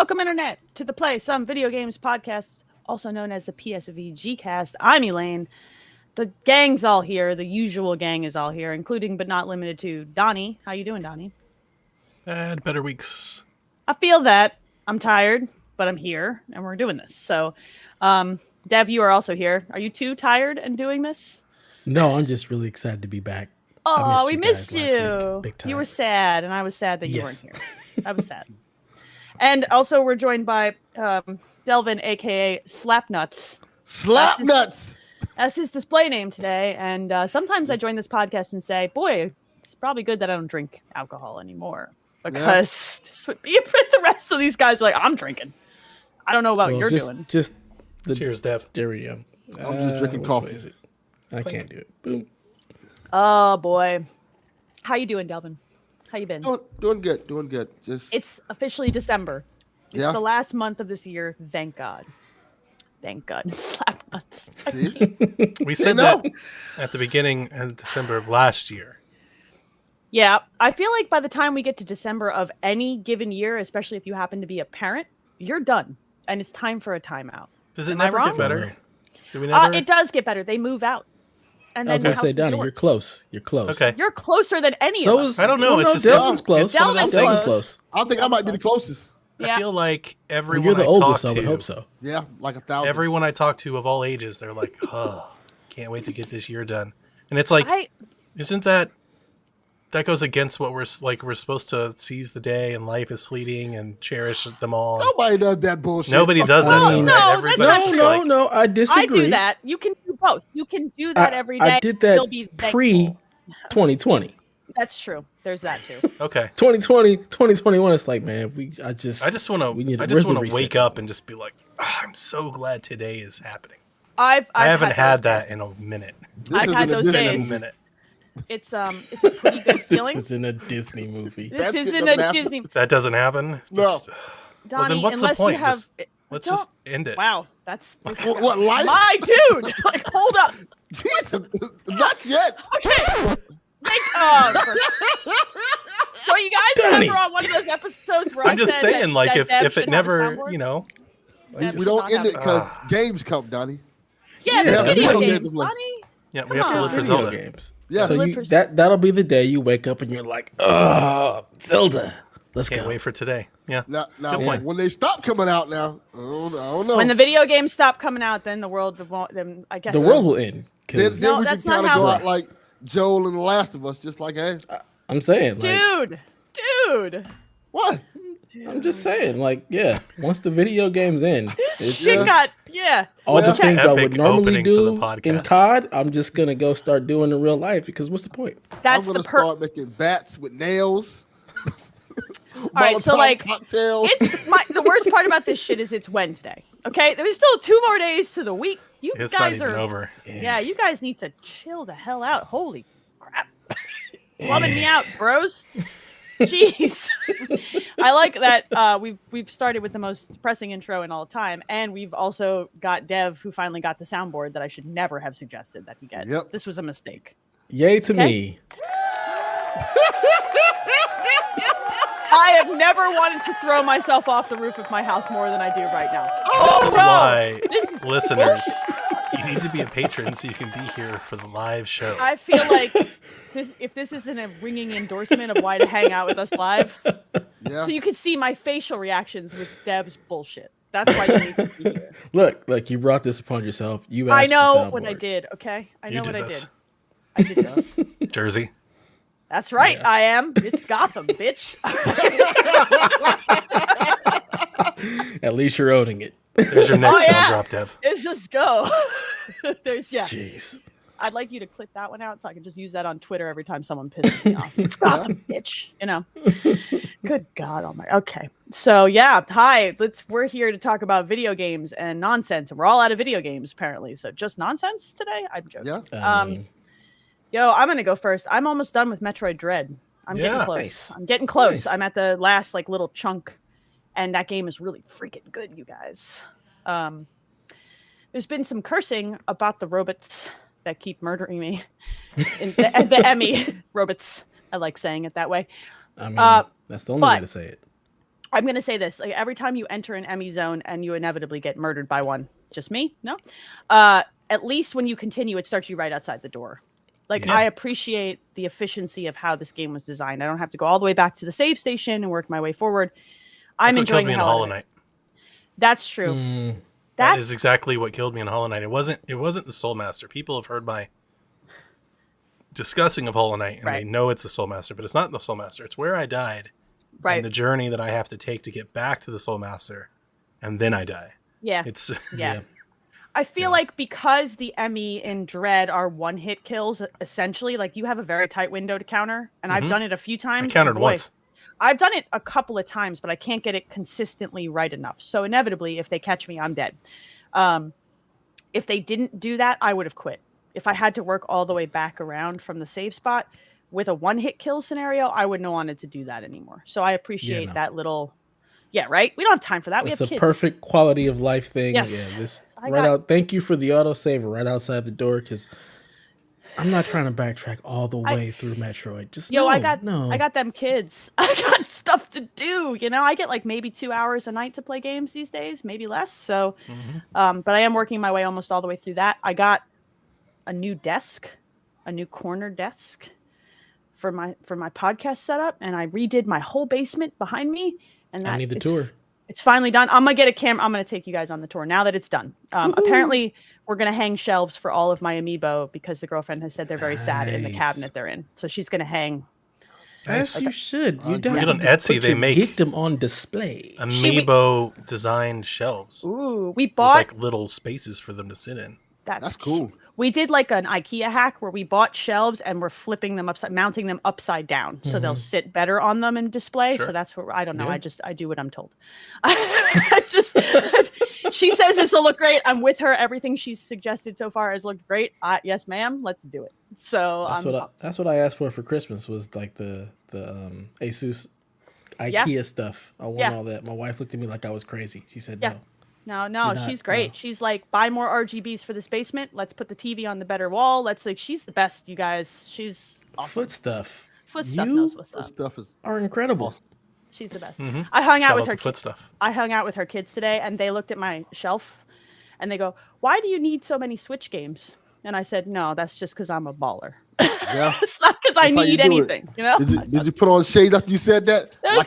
Welcome, Internet, to the Play Some Video Games podcast, also known as the PSVG cast. I'm Elaine. The gang's all here. The usual gang is all here, including but not limited to Donnie. How you doing, Donnie? Had better weeks. I feel that. I'm tired, but I'm here, and we're doing this. So, Dev, you are also here. Are you too tired and doing this? No, I'm just really excited to be back. Oh, we missed you. Big time. You were sad, and I was sad that you weren't here. I was sad. And also, we're joined by Delvin, a.k.a. Slapnutz. Slapnutz! That's his display name today. And sometimes I join this podcast and say, boy, it's probably good that I don't drink alcohol anymore. Because this would be the rest of these guys are like, I'm drinking. I don't know about what you're doing. Cheers, Dev. There we go. I'm just drinking coffee. Is it? I can't do it. Boom. Oh, boy. How you doing, Delvin? How you been? Doing good. It's officially December. It's the last month of this year. Thank God. Slapnutz. See? We said that at the beginning of December of last year. Yeah, I feel like by the time we get to December of any given year, especially if you happen to be a parent, you're done. And it's time for a timeout. Does it never get better? Do we never? It does get better. They move out. And then I was going to say, Donnie, you're close. Okay. You're closer than any of us. I don't know. It's just Delvin's close. Delvin's close. I think I might be the closest. I feel like everyone you're the oldest, I would hope so. Yeah, like 1,000. Everyone I talk to of all ages, they're like, oh, can't wait to get this year done. And it's like, isn't that goes against what we're supposed to seize the day and life is fleeting and cherish them all. Nobody does that bullshit. Nobody does that. No, right? that's not No, I disagree. I do that. You can do both. You can do that every day. I did that pre-2020. That's true. There's that too. Okay. 2020, 2021. It's like, man, I just want to wake up and just be like, oh, I'm so glad today is happening. I haven't had that in a minute. I've had those days. It's a pretty good feeling. This isn't a Disney movie. This isn't a Disney. That doesn't happen. No. Donnie, well, then what's the point? Let's just end it. Wow, that's what life? My dude. Like, hold up. Jesus, not yet. Okay. So you guys remember on one of those episodes where I'm just saying, like, if it never, we don't end it because games come, Donnie. Yeah, there's video games, Donnie. Yeah, we have to live for Zelda games. Yeah, so that'll be the day you wake up and you're like, oh, Zelda. Let's go. Can't wait for today. Yeah. Now when they stop coming out now, I don't know. When the video games stop coming out, then the world won't. Then I guess the world will end. Then we that's can not kind of how. go out like Joel and The Last of Us, just like, hey, I'm saying, dude. What? I'm just saying, like, yeah. Once the video games end, all the things I would normally do in COD, I'm just gonna go start doing in real life because what's the point? That's I'm gonna start making bats with nails. All right, so like, cocktails. The worst part about this shit is it's Wednesday. Okay, there's still 2 more days to the week. It's guys not even over. Yeah, you guys need to chill the hell out. Holy crap, loving me out, bros. Jeez. I like that we've started with the most depressing intro in all time, and we've also got Dev, who finally got the soundboard that I should never have suggested that he get. Yep. This was a mistake. Yay to me. I have never wanted to throw myself off the roof of my house more than I do right now. This is why, listeners, you need to be a patron so you can be here for the live show. I feel like if this isn't a ringing endorsement of why to hang out with us live, so you can see my facial reactions with Deb's bullshit. That's why you need to be here. Look, you brought this upon yourself. You asked I know for what I did, okay? I know what I did. I did this. Jersey. That's right, I am. It's Gotham, bitch. At least you're owning it. There's your next sound drop, Dev. Let's just go. Jeez. I'd like you to clip that one out so I can just use that on Twitter every time someone pisses me off. It's Gotham, bitch. Good God almighty. Okay. So hi. We're here to talk about video games and nonsense. And we're all out of video games, apparently. So just nonsense today? I'm joking. Yeah. I'm gonna go first. I'm almost done with Metroid Dread. I'm getting close. Nice. I'm getting close. Nice. I'm at the last little chunk, and that game is really freaking good, you guys. There's been some cursing about the robots that keep murdering me. The Emmy robots. I like saying it that way. I mean, that's the only way to say it. I'm going to say this. Like, every time you enter an Emmy zone and you inevitably get murdered by one, just me? No. At least when you continue, it starts you right outside the door. Like, I appreciate the efficiency of how this game was designed. I don't have to go all the way back to the save station and work my way forward. I'm enjoying the hell out of it. That's true. That is exactly what killed me in Hollow Knight. It wasn't the Soul Master. People have heard my discussing of Hollow Knight, and they know it's the Soul Master, but it's not the Soul Master. It's where I died, and the journey that I have to take to get back to the Soul Master, and then I die. Yeah, it's I feel like because the Emmy and Dread are one-hit kills, essentially, like you have a very tight window to counter, and I've done it a few times. I countered once. I've done it a couple of times, but I can't get it consistently right enough. So inevitably, if they catch me, I'm dead. If they didn't do that, I would have quit. If I had to work all the way back around from the save spot with a one-hit kill scenario, I wouldn't have wanted to do that anymore. So I appreciate that little... Yeah, right? We don't have time for that. It's we have kids. It's a perfect quality of life thing. Yes. Yeah, thank you for the autosave right outside the door, because I'm not trying to backtrack all the way through Metroid. I got them kids. I got stuff to do. You know, I get like maybe 2 hours a night to play games these days, maybe less. So, but I am working my way almost all the way through that. I got a new desk, a new corner desk for my podcast setup, and I redid my whole basement behind me. And I need the tour. It's finally done. I'm going to get a camera. I'm going to take you guys on the tour now that it's done. Apparently, we're going to hang shelves for all of my amiibo because the girlfriend has said they're very sad in the cabinet they're in. So she's going to hang. As you should. You don't get on Etsy. They get them on display. Amiibo designed shelves. Ooh, we bought with like little spaces for them to sit in. That's cool. We did like an IKEA hack where we bought shelves and we're flipping them mounting them upside down so they'll sit better on them in display. Sure. So that's what I don't know. Yeah. I do what I'm told. She says this will look great. I'm with her. Everything she's suggested so far has looked great. Yes, ma'am. Let's do it. So that's what I asked for Christmas was like the Asus IKEA stuff. I want all that. My wife looked at me like I was crazy. She said no. No, she's great. No. She's like, buy more RGBs for this basement. Let's put the TV on the better wall. She's the best, you guys. She's awesome. Foot stuff knows what's up. Stuff are incredible. Awesome. She's the best. I hung out with her foot stuff. I hung out with her kids today, and they looked at my shelf, and they go, "Why do you need so many Switch games?" And I said, "No, that's just because I'm a baller. Yeah. It's not because I need anything. You know." Did you put on shades after you said that? Those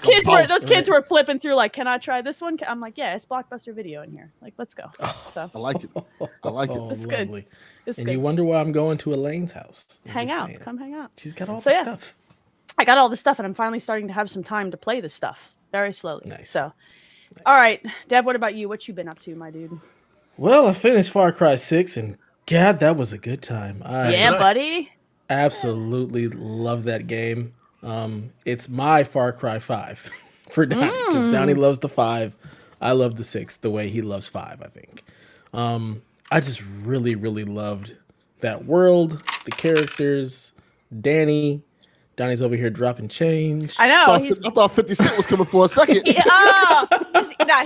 kids were flipping through like, "Can I try this one?" I'm like, "Yeah, it's Blockbuster Video in here. Like, let's go." So I like it. It's good. It's good. You wonder why I'm going to Elaine's house. Come hang out. She's got all the stuff. I got all the stuff, and I'm finally starting to have some time to play this stuff very slowly. Nice. So, all right, Deb, what about you? What you been up to, my dude? Well, I finished Far Cry 6, and God, that was a good time. Buddy. Absolutely love that game. It's my Far Cry 5 for Downey, because Downey loves the 5. I love the 6 the way he loves 5, I think. I just really, really loved that world, the characters, Danny. Donnie's over here dropping change. I know. I thought 50 Cent was coming for a second.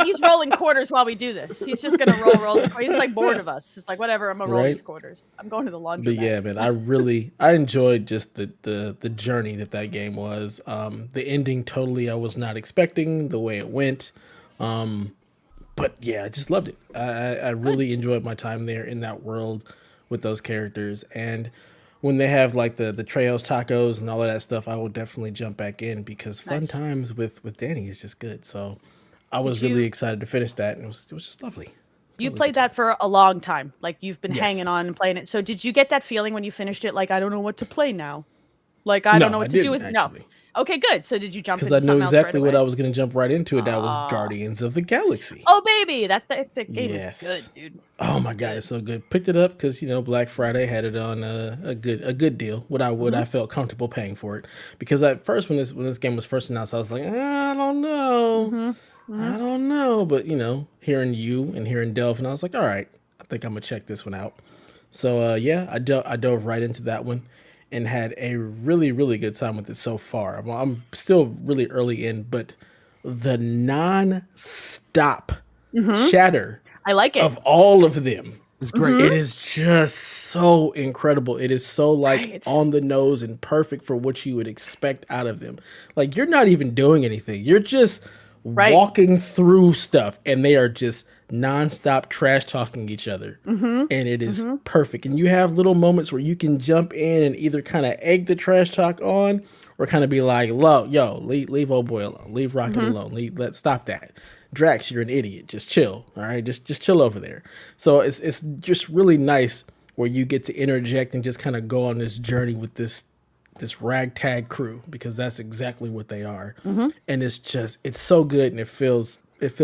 He's rolling quarters while we do this. He's just going to roll. He's like bored of us. It's like, whatever, I'm going to roll these quarters. I'm going to the laundry. But yeah, man, I enjoyed just the journey that game was. The ending, totally, I was not expecting the way it went. But yeah, I just loved it. I really enjoyed my time there in that world with those characters. And when they have like the Treos tacos and all of that stuff, I will definitely jump back in because fun times with Danny is just good. So I was really excited to finish that, and it was just lovely. You played that for a long time. Like you've been hanging on and playing it. So did you get that feeling when you finished it? Like, I don't know what to play now. Like, I don't know what to do with it. No. Okay, good. So did you jump into something else? Because I knew exactly what I was going to jump right into. That was Guardians of the Galaxy. Oh, baby. That game is good, dude. Oh, my God. It's so good. Picked it up because, Black Friday had it on a good deal. I felt comfortable paying for it. Because at first, when this game was first announced, I was like, I don't know. I don't know. But, hearing you and hearing Delvin, I was like, all right, I think I'm going to check this one out. So, I dove right into that one. And had a really, really good time with it so far. I'm still really early in, but the non-stop chatter I like it. of all of them is great. It is just so incredible. It is so on the nose and perfect for what you would expect out of them. Like, you're not even doing anything. You're just walking through stuff, and they are just nonstop trash talking each other, and it is perfect. And you have little moments where you can jump in and either kind of egg the trash talk on, or kind of be like, leave old boy alone, leave Rocket alone, let's stop that. Drax, you're an idiot. Just chill, all right? Just chill over there. So it's just really nice where you get to interject and just kind of go on this journey with this ragtag crew, because that's exactly what they are. And it's so good, and it feels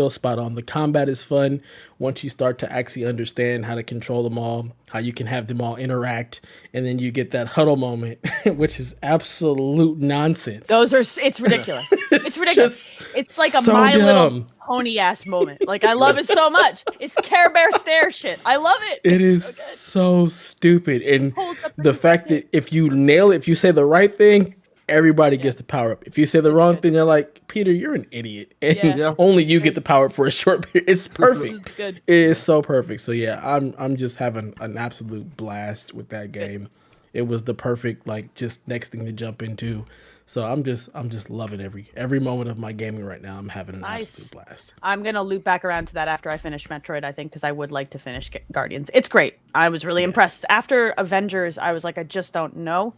spot on. The combat is fun once you start to actually understand how to control them all, how you can have them all interact, and then you get that huddle moment, which is absolute nonsense. It's ridiculous. It's ridiculous. It's like a so My Little Pony ass moment. Like, I love it so much. It's Care Bear stare shit. I love it. It is so stupid. And the fact that if you nail it, if you say the right thing, everybody gets the power up. If you say the wrong thing, they're like, Peter, you're an idiot. And only you get the power up for a short period. It's perfect. It's good. It is so perfect. So yeah, I'm just having an absolute blast with that game. It was the perfect, like, just next thing to jump into. So I'm just loving every moment of my gaming right now. I'm having an absolute blast. I'm gonna loop back around to that after I finish Metroid, I think, because I would like to finish Guardians. It's great. I was really impressed. After Avengers, I was like, I just don't know.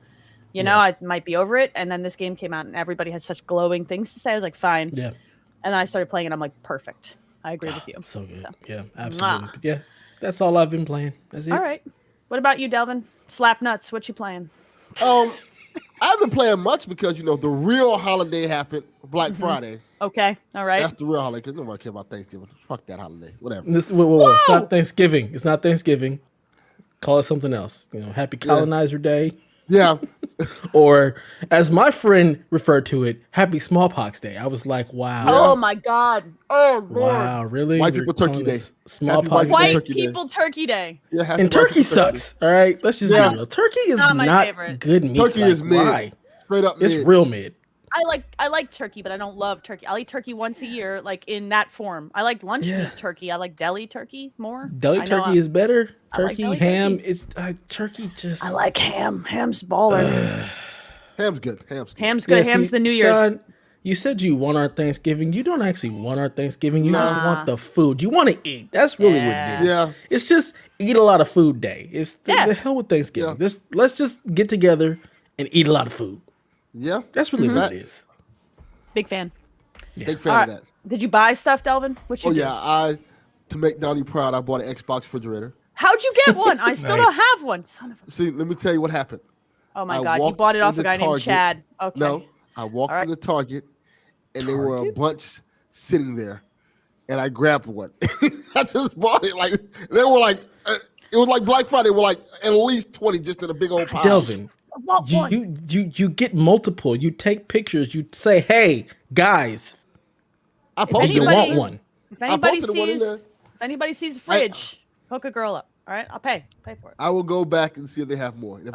You know, I might be over it. And then this game came out and everybody had such glowing things to say. I was like, fine. Yeah. And then I started playing and I'm like, perfect. I agree with you. So good. So. Yeah, absolutely. But yeah, that's all I've been playing. That's it. All right. What about you, Delvin? Slapnutz, what you playing? I haven't been playing much because, the real holiday happened, Black Friday. Okay. All right. That's the real holiday because nobody cares about Thanksgiving. Fuck that holiday. Whatever. Whoa. It's not Thanksgiving. It's not Thanksgiving. Call it something else. Happy Colonizer Day. Yeah. Or, as my friend referred to it, Happy Smallpox Day. I was like, wow. Oh, my God. Oh, Lord. Wow, really? White People Turkey Day. Smallpox Day. White People Turkey Day. Yeah, and turkey sucks, all right? Let's just be real. Turkey is not favorite. Good meat. Turkey is mid. Why? Straight up mid. It's real mid. I like turkey, but I don't love turkey. I'll eat turkey once a year, like in that form. I like lunch meat turkey. I like deli turkey more. Deli turkey is better. Turkey, like ham. Turkey. It's turkey just. I like ham. Ham's baller. Ham's good. Ham's good. Ham's the New Year's. Sean, you said you want our Thanksgiving. You don't actually want our Thanksgiving. You just want the food. You want to eat. That's really what it is. Yeah. It's just eat a lot of food day. It's the hell with Thanksgiving. Yeah. Let's just get together and eat a lot of food. Yeah. That's really what it is. Big fan. Yeah. Big fan of that. Did you buy stuff, Delvin? What you do? To make Donnie proud, I bought an Xbox refrigerator. How'd you get one? I still don't have one. Son of a... See, let me tell you what happened. Oh my God, you bought it off a guy named Chad. Okay. No, I walked into Target and there were a bunch sitting there and I grabbed one. I just bought it. Like, they were like, it was like Black Friday. They were like at least 20 just in a big old pile. Delvin, you get multiple. You take pictures. You say, hey, guys, I posted you want one. If anybody sees a fridge, hook a girl up. All right, I'll pay for it. I will go back and see if they have more. If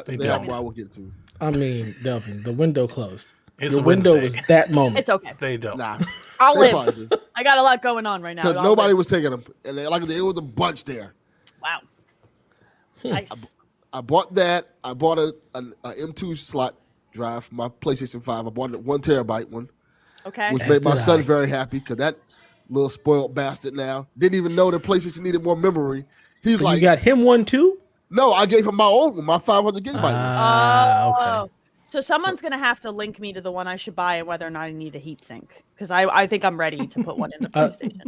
they have more, I will get it to you. I mean, Delvin, the window closed. Your window was that moment. It's okay. They don't. Nah, I'll live. I got a lot going on right now. Nobody was taking them, and it was a bunch there. Wow. Nice. I bought that. I bought an M2 slot drive for my PlayStation 5. I bought a 1 terabyte one. Okay. Which made my son very happy because that little spoiled bastard now didn't even know that PlayStation needed more memory. He's so like, you got him one too? No, I gave him my old one, my 500 gigabyte. Okay. So someone's going to have to link me to the one I should buy and whether or not I need a heatsink. Because I think I'm ready to put one in the PlayStation.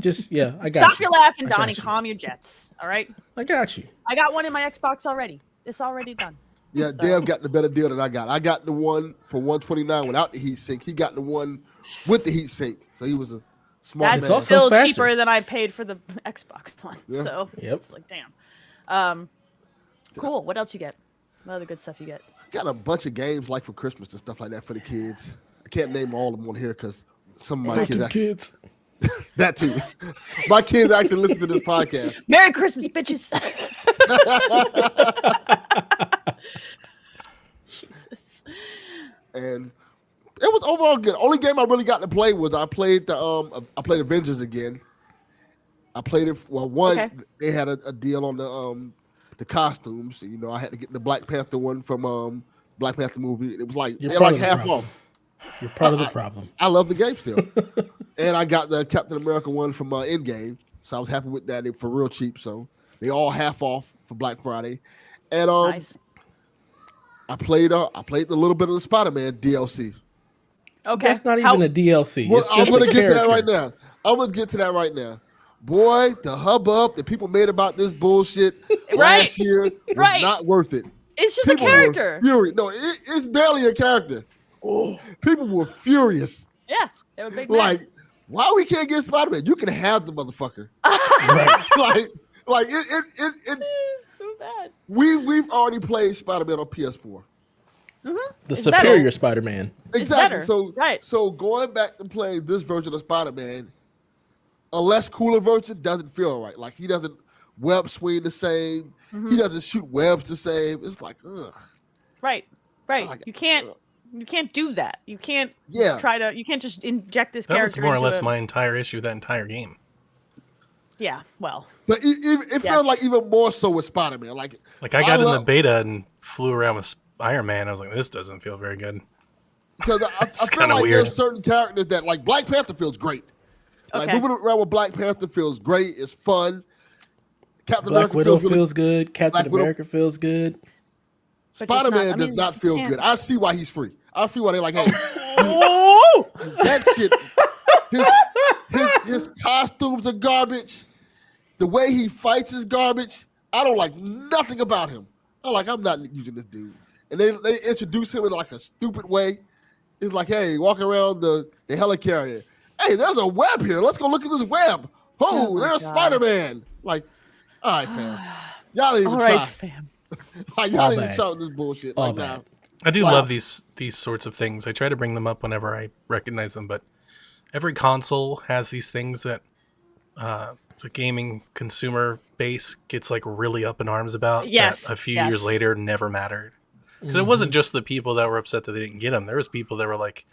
I got you. Stop your laughing, Donnie. Calm your jets. All right? I got you. I got one in my Xbox already. It's already done. Yeah, Dev got the better deal than I got. I got the one for $129 without the heatsink. He got the one with the heatsink. So he was a smart man. That's still cheaper than I paid for the Xbox one. Yeah. So it's like, damn. Cool. What else you get? What other good stuff you get? Got a bunch of games like for Christmas and stuff like that for the kids. I can't name all of them on here because some of my kids that too. My kids actually listen to this podcast. Merry Christmas, bitches. Jesus. And it was overall good. Only game I really got to play was I played Avengers again. I played it they had a deal on the costumes. You know, I had to get the Black Panther one from Black Panther movie. It was like half off. You're part of the problem. I love the game still. And I got the Captain America one from Endgame. So I was happy with that. They for real cheap. So they all half off for Black Friday. And Nice. I played the little bit of the Spider-Man DLC. Okay. That's not even a DLC. Well, It's I'm just going a to get to that right character. now. I'm going to get to that right now. Boy, the hubbub that people made about this bullshit last year was not worth it. It's just People a character. were furious. No, it's barely a character. Oh, people were furious. Yeah, they were big mad. Like, why we can't get Spider-Man? You can have the motherfucker. Right. like it. It's so bad. We've already played Spider-Man on PS4. The It's superior better. Spider-Man. Exactly. better. So going back to playing this version of Spider-Man, a less cooler version doesn't feel right. Like he doesn't web swing the same. He doesn't shoot webs the same. It's like, ugh. Right. Like, You can't do that. You can't Yeah. you can't just inject this That was character more or into less a- my entire issue, that entire game. Yeah, well. But it felt like even more so with Spider-Man. Like I got in the beta and flew around with Iron Man. I was like, this doesn't feel very good. because I feel kinda like weird. there's certain characters that like Black Panther feels great. Like Okay. moving around with Black Panther feels great. It's fun. Captain Black America Widow feels feels good. Captain Black Widow- America feels good. But just Spider-Man not- I does mean, not you feel can't- good. I see why he's free. I feel why they're like, hey, Oh! that shit. His costumes are garbage. The way he fights is garbage. I don't like nothing about him. I'm not using this dude. And they introduce him in like a stupid way. It's like, hey, walking around the helicarrier. Hey, there's a web here. Let's go look at this web. Oh my There's God. Spider-Man. Like, all right, fam. Y'all didn't even All try. right, fam. Like, y'all All didn't even bad. try with this bullshit. All Like, bad. nah. I do Wow. love these sorts of things. I try to bring them up whenever I recognize them, but every console has these things that the gaming consumer base gets like really up in arms about. Yes, that a few yes. years later never mattered. Because it wasn't just the people that were upset that they didn't get them. There was people that were like,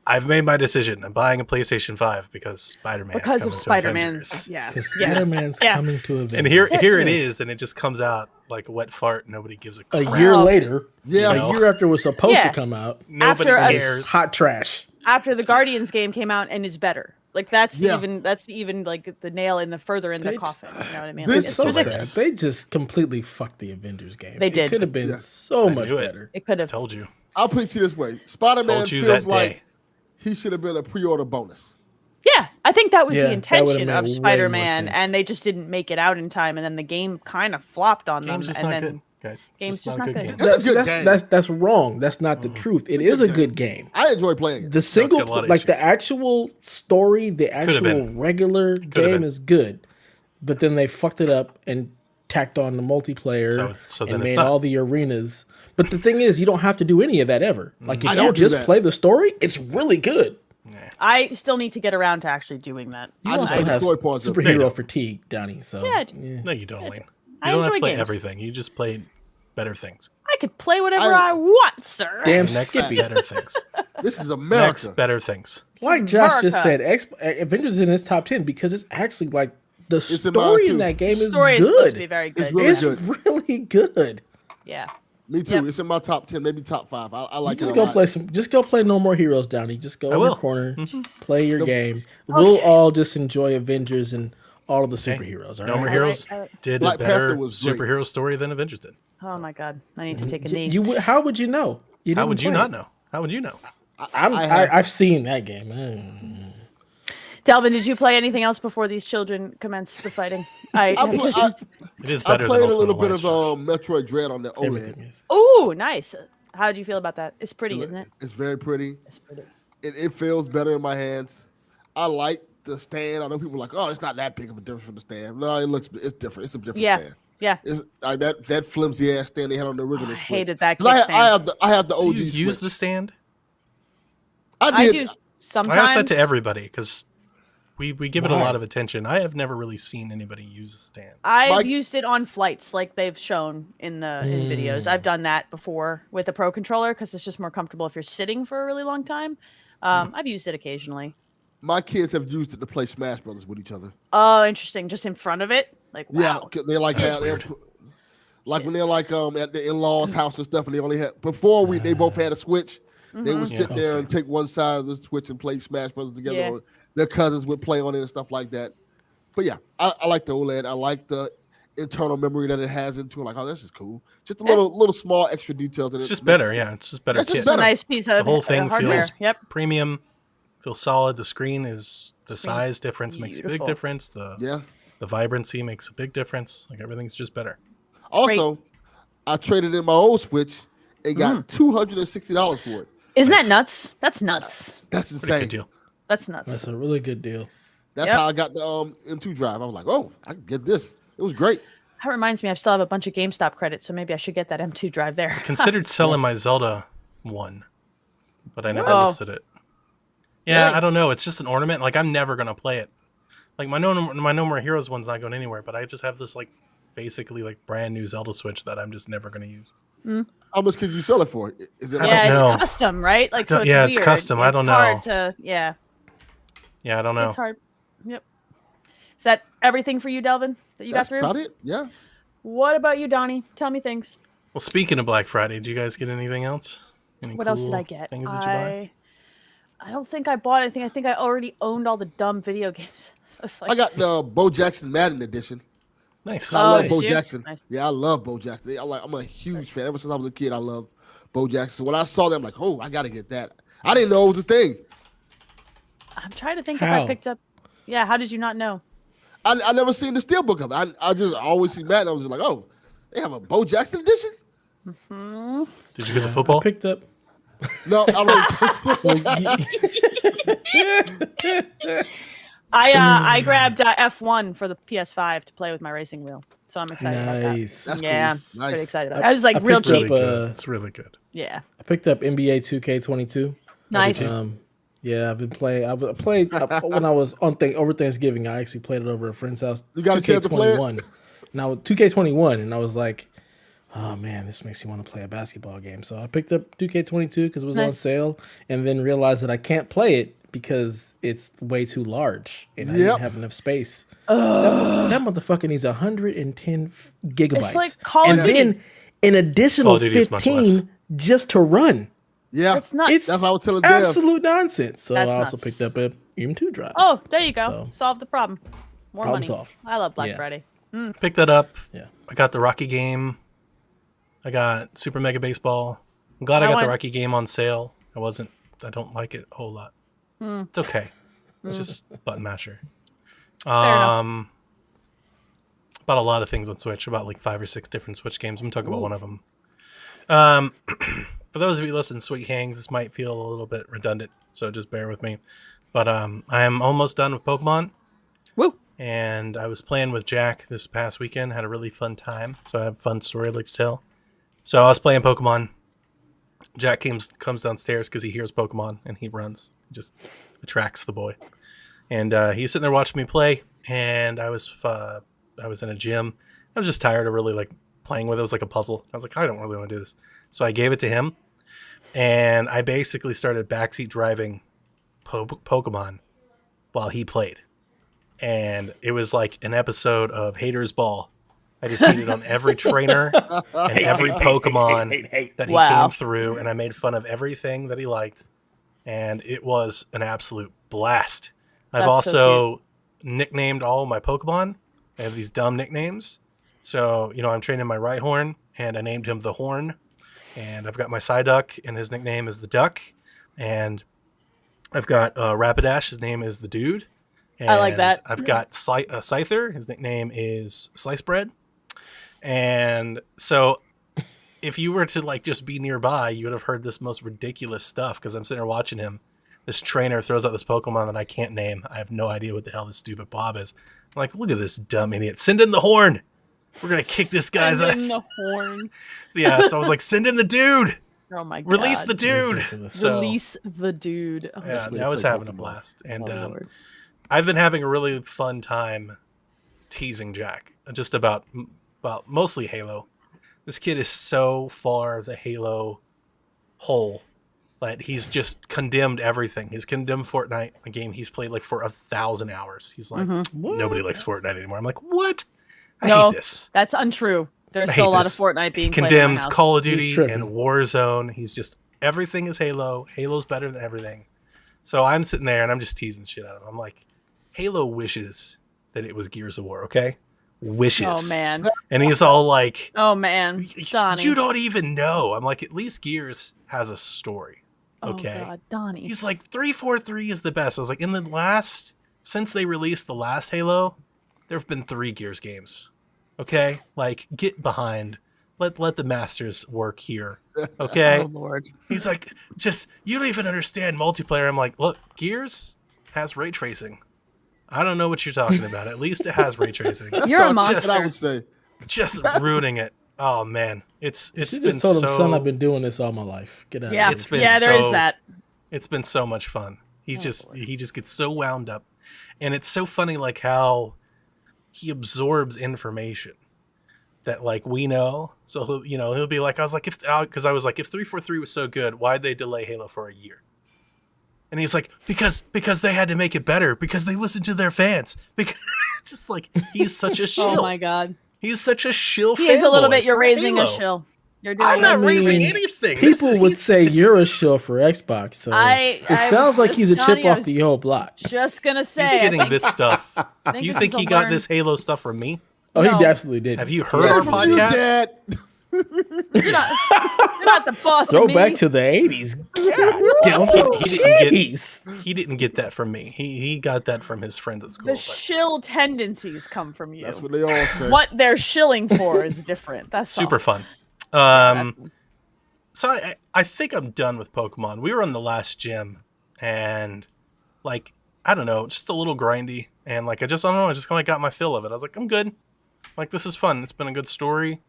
I've made my decision. I'm buying a PlayStation 5 because Spider-Man. Because of Spider-Man. Yeah. Because Yeah. Spider-Man's Yeah. coming to Avengers. And here it Yes. is, and it just comes out like a wet fart. Nobody gives a A crap. year Well, later, Yeah. a year after it was supposed Yeah. to come out, Nobody After a- cares. hot trash. After the Guardians game came out and is better. Like that's Yeah. even like the nail in the further in the They- coffin. You know what I mean? This Like, It's so ridiculous. sad. They just completely fucked the Avengers game. They It did. could have been Yeah. so I much knew it. better. It could have. Told you. I'll put it to you this way. Spider-Man Told you feels that like day. he should have been a pre-order bonus. Yeah, I think that was Yeah, the that intention would've made of way more Spider-Man, sense. and they just didn't make it out in time, and then the game kind of flopped on Game's them. just And not then good, guys. game's just not a good. game. It's a good That's, game. that's wrong. That's not the truth. It is a good game. I enjoy playing it. The single, got a lot of like the issues. actual story, the have actual been. regular game been. is good, but then they fucked it up and tacked on the multiplayer So then and it's made not. all the arenas. But the thing is, you don't have to do any of that ever. Like if I you don't do just that. play the story, it's really good. I still need to get around to actually doing that. You I just also like the have story parts of it. No, you superhero don't. fatigue, Donnie. So Yeah, I do. yeah. No, you don't, Lane. You I don't have enjoy to play games. everything. You just play better things. I could play whatever I- I want, sir. Damn Next Skippy. better things. This is Next America. better things. Like Josh just America. said, Avengers is in his top 10 because it's actually like the in mine, story too. in that game is Story is supposed to be good. very good. It's really It's good. really good. Yeah. Me too. Yep. It's in my top 10, maybe top 5. I like Just it. go a lot. play some. Just go play No More Heroes, Downey. Just go in your will. corner, play your game. We'll all just enjoy Avengers and all of the superheroes. All No More right. Heroes all right. did Black a better Panther was great. superhero story than Avengers did. Oh my god, I need to take a knee. How would you know? You How didn't would you play not it. know? How would you know? I've seen that game. Delvin, did you play anything else before these children commenced the fighting? I It is I better played than a little Ultimate bit of Alliance. Metroid Dread on the Everything OLED. is. Oh, nice. How do you feel about that? It's pretty, isn't it? It's very pretty. It's pretty. It feels better in my hands. I like the stand. I know people are like, oh, it's not that big of a difference from the stand. No, it's different. It's a different Yeah. stand. Yeah. It's like that flimsy ass stand they had on the original I Switch. hated that 'Cause kickstand. I have the Do OG you use Switch. the stand? I I did. do sometimes. I ask that to everybody because we give it a Why? lot of attention. I have never really seen anybody use a stand. I've Mike- used it on flights, like they've shown in videos. I've done that before with a Pro controller because it's just more comfortable if you're sitting for a really long time. I've used it occasionally. My kids have used it to play Smash Brothers with each other. Oh, interesting. Just in front of it, like Yeah, wow. 'cause they like That's have weird. like when they're like at the in-laws' house and stuff, and they only had before they both had a Switch. They would sit there and take one side of the Switch and play Smash Brothers together, or their cousins would play on it and stuff like that. But yeah, I like the OLED. I like the internal memory that it has into it. Like, oh, this is cool. Just a little small extra details. It's just better. Yeah, it's just better. It's just a nice piece of the whole thing hardware. feels premium. Feels solid. The screen is the size difference makes a big difference. The vibrancy makes a big difference. Like everything's just better. Also, I traded in my old Switch and got $260 for it. Isn't that nuts? That's nuts. That's insane. Good deal. That's nuts. That's a really good deal. That's how I got the M2 drive. I was like, oh, I can get this. It was great. That reminds me, I still have a bunch of GameStop credits, so maybe I should get that M2 drive there. I considered selling my Zelda 1, but I never listed it. Yeah, really? I don't know. It's just an ornament. Like, I'm never going to play it. Like, my No More Heroes one's not going anywhere, but I just have this, like, basically, like, brand new Zelda Switch that I'm just never going to use. How much could you sell it for? Is it it's custom, right? Like, so it's weird. It's custom. I don't know. Hard to, yeah, I don't know. It's hard. Yep. Is that everything for you, Delvin, that you got through? That's about it, yeah. What about you, Donnie? Tell me things. Well, speaking of Black Friday, did you guys get anything else? What else did I get? Things that you buy? I don't think I bought anything. I think I already owned all the dumb video games. So I got the Bo Jackson Madden edition. Nice. I love Bo Jackson. Nice. Yeah, I love Bo Jackson. I'm a huge fan. Ever since I was a kid, I love Bo Jackson. So when I saw that, I'm like, oh, I got to get that. I didn't know it was a thing. I'm trying to think if I picked up. Yeah, how did you not know? I never seen the steelbook of it. I just always see Madden. I was just like, oh, they have a Bo Jackson edition? Mm-hmm. Did you get the football? I picked up. No, I grabbed F1 for the PS5 to play with my racing wheel, so I'm excited about that. That's cool. Nice. I'm pretty excited about it. I was like real cheap. It's really good. Yeah. I picked up NBA 2K22. Nice. Yeah, I've been playing. I played when I was over Thanksgiving. I actually played it over at a friend's house. You got a chance to play it? Now 2K21, and I was like, oh man, this makes me want to play a basketball game. So I picked up 2K22 because it was on sale, and then realized that I can't play it because it's way too large and I didn't have enough space. That motherfucker needs 110 gigabytes, it's like Call of Duty. then an additional 15 just to run. Yeah, it's nuts. It's that's what I was telling absolute nonsense. So that's I also nuts. picked up a M2 drive. Oh, there you go. So, solve the problem. More problem money. solved. I love Black Friday. Picked that up. Yeah. I got the Rocky game. I got Super Mega Baseball. I'm glad I got the Rocky game on sale. I don't like it a whole lot. It's okay. It's just button masher. About a lot of things on Switch. About like 5 or 6 different Switch games. I'm going to talk about one of them. For those of you listening to Sweet Hangs, this might feel a little bit redundant, so just bear with me. But I am almost done with Pokemon. Woo! And I was playing with Jack this past weekend. Had a really fun time. So I have a fun story I'd like to tell. So I was playing Pokemon. Jack comes downstairs because he hears Pokemon and he runs. He just attracts the boy. And he's sitting there watching me play. And I was in a gym. I was just tired of really like playing with it. It was like a puzzle. I was like, I don't really want to do this. So I gave it to him. And I basically started backseat driving Pokemon while he played. And it was like an episode of Hater's Ball. I just hated on every trainer and every Pokemon that he came through, and I made fun of everything that he liked, and it was an absolute blast. I've also nicknamed all of my Pokemon. I have these dumb nicknames. So, I'm training my Rhyhorn, and I named him the Horn, and I've got my Psyduck, and his nickname is the Duck, and I've got Rapidash, his name is the Dude. And I like that. I've got Scyther, his nickname is Slice Bread. And so if you were to like just be nearby, you would have heard this most ridiculous stuff because I'm sitting there watching him. This trainer throws out this Pokemon that I can't name. I have no idea what the hell this stupid Bob is. I'm like, look at this dumb idiot. Send in the Horn. We're going to kick this guy's ass. Send in the Horn. So I was like, send in the Dude. Oh my God. Release the Dude. Release the Dude. Oh, yeah, I was having a blast. And I've been having a really fun time teasing Jack just about mostly Halo. This kid is so far the Halo hole that he's just condemned everything. He's condemned Fortnite, a game he's played like for 1,000 hours. He's like, nobody likes Fortnite anymore. I'm like, what? I hate this. That's untrue. There's still a lot of Fortnite being played. Condemns Call of Duty and Warzone. He's just everything is Halo. Halo's better than everything. So I'm sitting there and I'm just teasing shit out of him. I'm like, Halo wishes that it was Gears of War, okay? Wishes. Oh, man. And he's all like, oh, man. Donnie. You don't even know. I'm like, at least Gears has a story, okay? Oh, God, Donnie. He's like, 343 is the best. I was like, since they released the last Halo, there have been 3 Gears games, okay? Like, get behind. Let the masters work here, okay? Oh, Lord. He's like, you don't even understand multiplayer. I'm like, look, Gears has ray tracing. I don't know what you're talking about. At least it has ray tracing. You're a monster. That's what I would say. Just ruining it. Oh man, it's She been just told him, so. son, I've been doing this all my life. Get out. Yeah, of It's here. been there is so- that. It's been so much fun. He boy. just gets so wound up, and it's so funny like how he absorbs information that like we know. So he'll be like, I was like, if 343 was so good, why'd they delay Halo for a year? And he's like, because they had to make it better, because they listened to their fans. Because just like he's such a shill. Oh, my God. He's such a shill. He is a little fanboy bit. You're for raising Halo. a shill. You're doing I'm not mean, raising anything. People would say you're a shill for Xbox, so it sounds like he's a chip off the old block. Just going to say. He's getting this stuff. think You this think is he a got learned- this Halo stuff from me? Oh, No. he absolutely did. Have you heard Get our it from you, podcast? Dad. You're not the boss Go of me. back to the 80s. Delvin, He didn't get that from me. He got that from his friends at school. The but- shill tendencies come from you. That's what they all say. What they're shilling for is different. That's Super all. fun. So I think I'm done with Pokemon. We were on the last gym, and like I don't know, just a little grindy, and like I don't know, I just kind of got my fill of it. I was like, I'm good. Like this is fun. It's been a good story,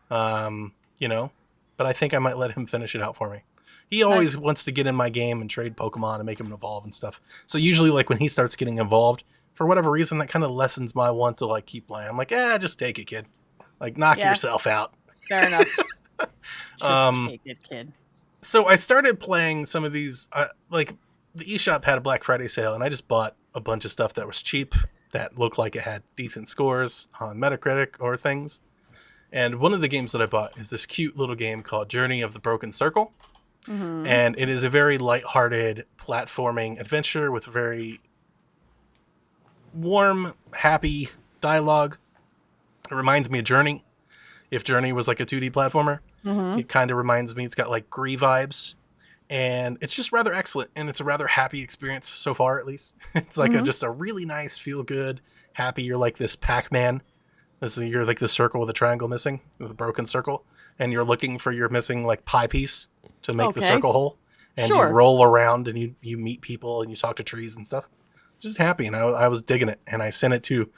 But I think I might let him finish it out for me. He always wants to get in my game and trade Pokemon and make him evolve and stuff. So usually, like when he starts getting involved, for whatever reason, that kind of lessens my want to like keep playing. I'm like, just take it, kid. Like knock Yeah. yourself out. Fair enough. Just take it, kid. So I started playing some of these, like the eShop had a Black Friday sale, and I just bought a bunch of stuff that was cheap, that looked like it had decent scores on Metacritic or things. And one of the games that I bought is this cute little game called Journey of the Broken Circle. Mm-hmm. And it is a very lighthearted platforming adventure with very warm, happy dialogue. It reminds me of Journey. If Journey was like a 2D platformer, it kind of reminds me. It's got like Gree vibes, and it's just rather excellent. And it's a rather happy experience so far, at least. It's like just a really nice, feel good, happy. You're like this Pac-Man. You're like the circle with a triangle missing, with a broken circle, and you're looking for your missing like pie piece to make the circle hole. And Sure. you roll around and you meet people and you talk to trees and stuff. Just happy, and I was digging it, and I sent it to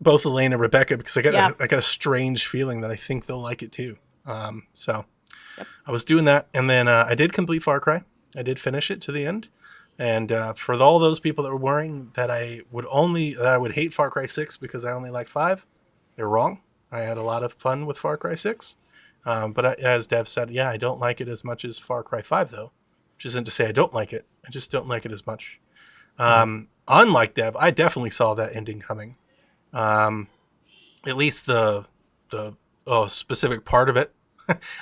both Elaine and Rebecca because I got a strange feeling that I think they'll like it too. So I was doing that, and then I did complete Far Cry. I did finish it to the end, and for all those people that were worrying that I would hate Far Cry 6 because I only like 5, they're wrong. I had a lot of fun with Far Cry 6, but as Dev said, I don't like it as much as Far Cry 5 though, which isn't to say I don't like it. I just don't like it as much. Unlike Dev, I definitely saw that ending coming. At least the specific part of it,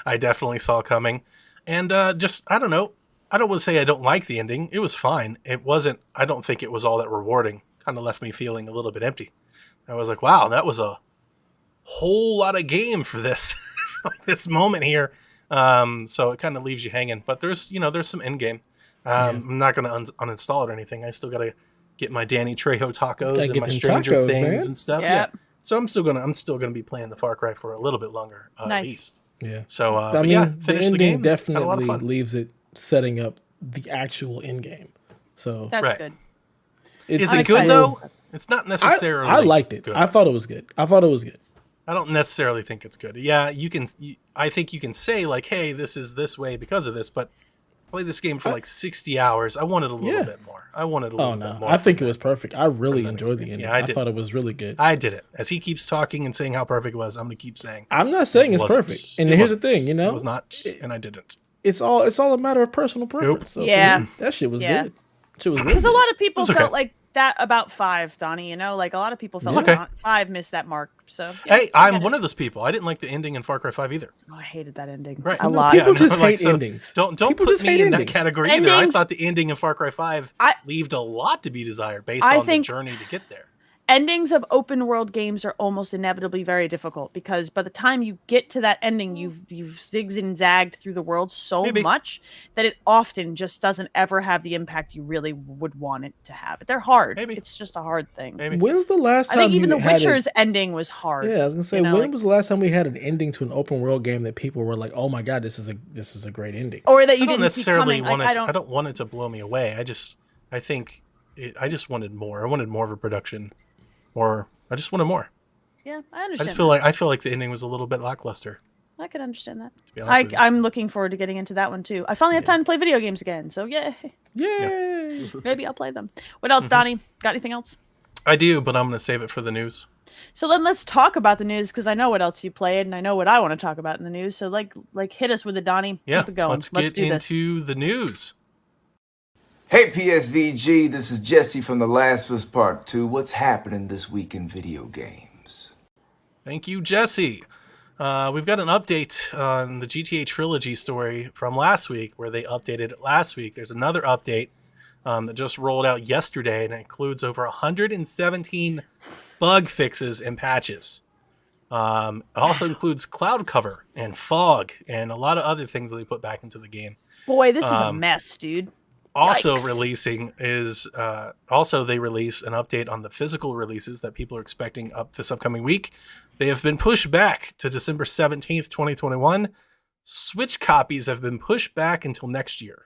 I definitely saw coming. And I don't know. I don't want to say I don't like the ending. It was fine. It wasn't. I don't think it was all that rewarding. Kind of left me feeling a little bit empty. I was like, wow, that was a whole lot of game for this, this moment here. So it kind of leaves you hanging. But there's some end game. I'm not going to uninstall it or anything. I still got to get my Danny Trejo tacos and my Stranger tacos, Things man. and stuff. Yep. Yeah. So I'm still gonna be playing the Far Cry for a little bit longer, at Nice. least. Yeah. So I mean, the finished ending the game. Had a lot of definitely fun. leaves it setting up the actual end game. So That's Right. good. Is I'm it good excited. though? It's not necessarily. I liked it. Good. I thought it was good. I don't necessarily think it's good. Yeah, I think you can say like, hey, this is this way because of this, but I played this game for like 60 hours. I wanted a little bit more. I wanted a little bit more. I think it was perfect. I really that enjoyed the experience. ending. Yeah, I I did. thought it was really good. I did it. As he keeps talking and saying how perfect it was, I'm gonna keep saying I'm not saying it's wasn't. perfect. And It here's the wasn't. thing, it was not, and I didn't. it's all a matter of personal preference. So for Yeah. me, that shit was Yeah. good. Shit was really Because a good. lot of people It's okay. felt like that about 5, Donnie. You know, like a lot of people felt Okay. like 5 missed that mark. So yeah, hey, I'm one of those people. I didn't like the ending in Far Cry 5 either. Oh, I hated that ending. Right. A lot. People just like, hate so endings. Don't People put just me hate in that endings. category either. I Endings- thought the ending in Far Cry 5 left a lot to be desired based I on the think- journey to get there. Endings of open world games are almost inevitably very difficult because by the time you get to that ending, you've zigged and zagged through the world so much that it often just doesn't ever have the impact you really would want it to have. They're hard. It's just a hard thing. When's the last time I think even you The had Witcher's ending was hard. Yeah, I was gonna say, you know, when like- was the last time we had an ending to an open world game that people were like, "Oh my god, this is a great ending," or that you I don't didn't necessarily see want coming. it. I don't want it to blow me away. I just wanted more. I wanted more of a production, or I just wanted more. Yeah, I I understand. just feel like the ending was a little bit lackluster. I can understand that. To be honest with you. I'm looking forward to getting into that one too. I finally have time to play video games again, so yay! Yay! Maybe I'll play them. What else, Donnie? Got anything else? I do, but I'm going to save it for the news. So then let's talk about the news because I know what else you played and I know what I want to talk about in the news. So like hit us with it, Donnie. Yeah, Keep it going. let's get into the news. Hey PSVG, this is Jesse from The Last of Us Part 2. What's happening this week in video games? Thank you, Jesse. We've got an update on the GTA Trilogy story from last week where they updated it last week. There's another update that just rolled out yesterday and it includes over 117 bug fixes and patches. It also includes cloud cover and fog and a lot of other things that they put back into the game. Boy, this is a mess, dude. Also Yikes. releasing is also they release an update on the physical releases that people are expecting up this upcoming week. They have been pushed back to December 17th, 2021. Switch copies have been pushed back until next year.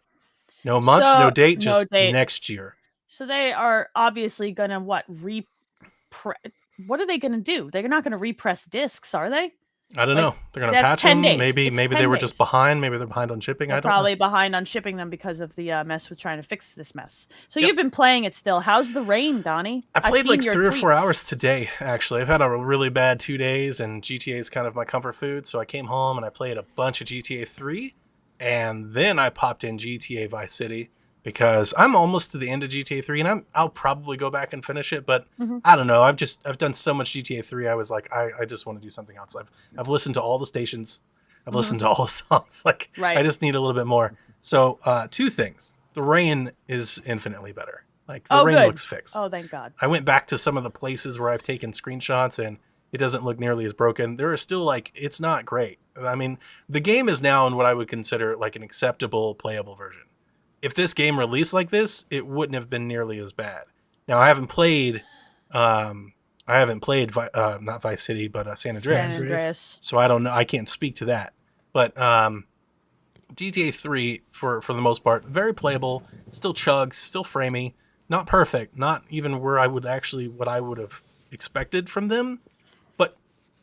No month, no date, just next year. So they are obviously gonna what are they gonna do? They're not gonna repress discs, are they? I don't know. They're gonna that's patch 10 them. days. Maybe It's they 10 were days. just behind. Maybe they're behind on shipping. They're I don't probably know. behind on shipping them because of the mess with trying to fix this mess. So you've been playing it still. How's the rain, Donnie? I played like 3 or 4 tweets. hours today, actually. I've had a really bad 2 days, and GTA is kind of my comfort food. So I came home and I played a bunch of GTA 3, and then I popped in GTA Vice City because I'm almost to the end of GTA 3, and I'll probably go back and finish it. But I don't know. I've done so much GTA 3. I was like, I just want to do something else. I've listened to all the stations. I've listened to all the songs. Like, I just need a little bit more. So 2 things. The rain is infinitely better. Like the rain looks fixed. Oh, thank God. I went back to some of the places where I've taken screenshots and it doesn't look nearly as broken. There are still like, it's not great. I mean, the game is now in what I would consider like an acceptable playable version. If this game released like this, it wouldn't have been nearly as bad. Now I haven't played not Vice City, but San Andreas. So I don't know. I can't speak to that. But GTA 3 for the most part, very playable, still chugs, still framey, not perfect, not even where I would actually what I would have expected from them, but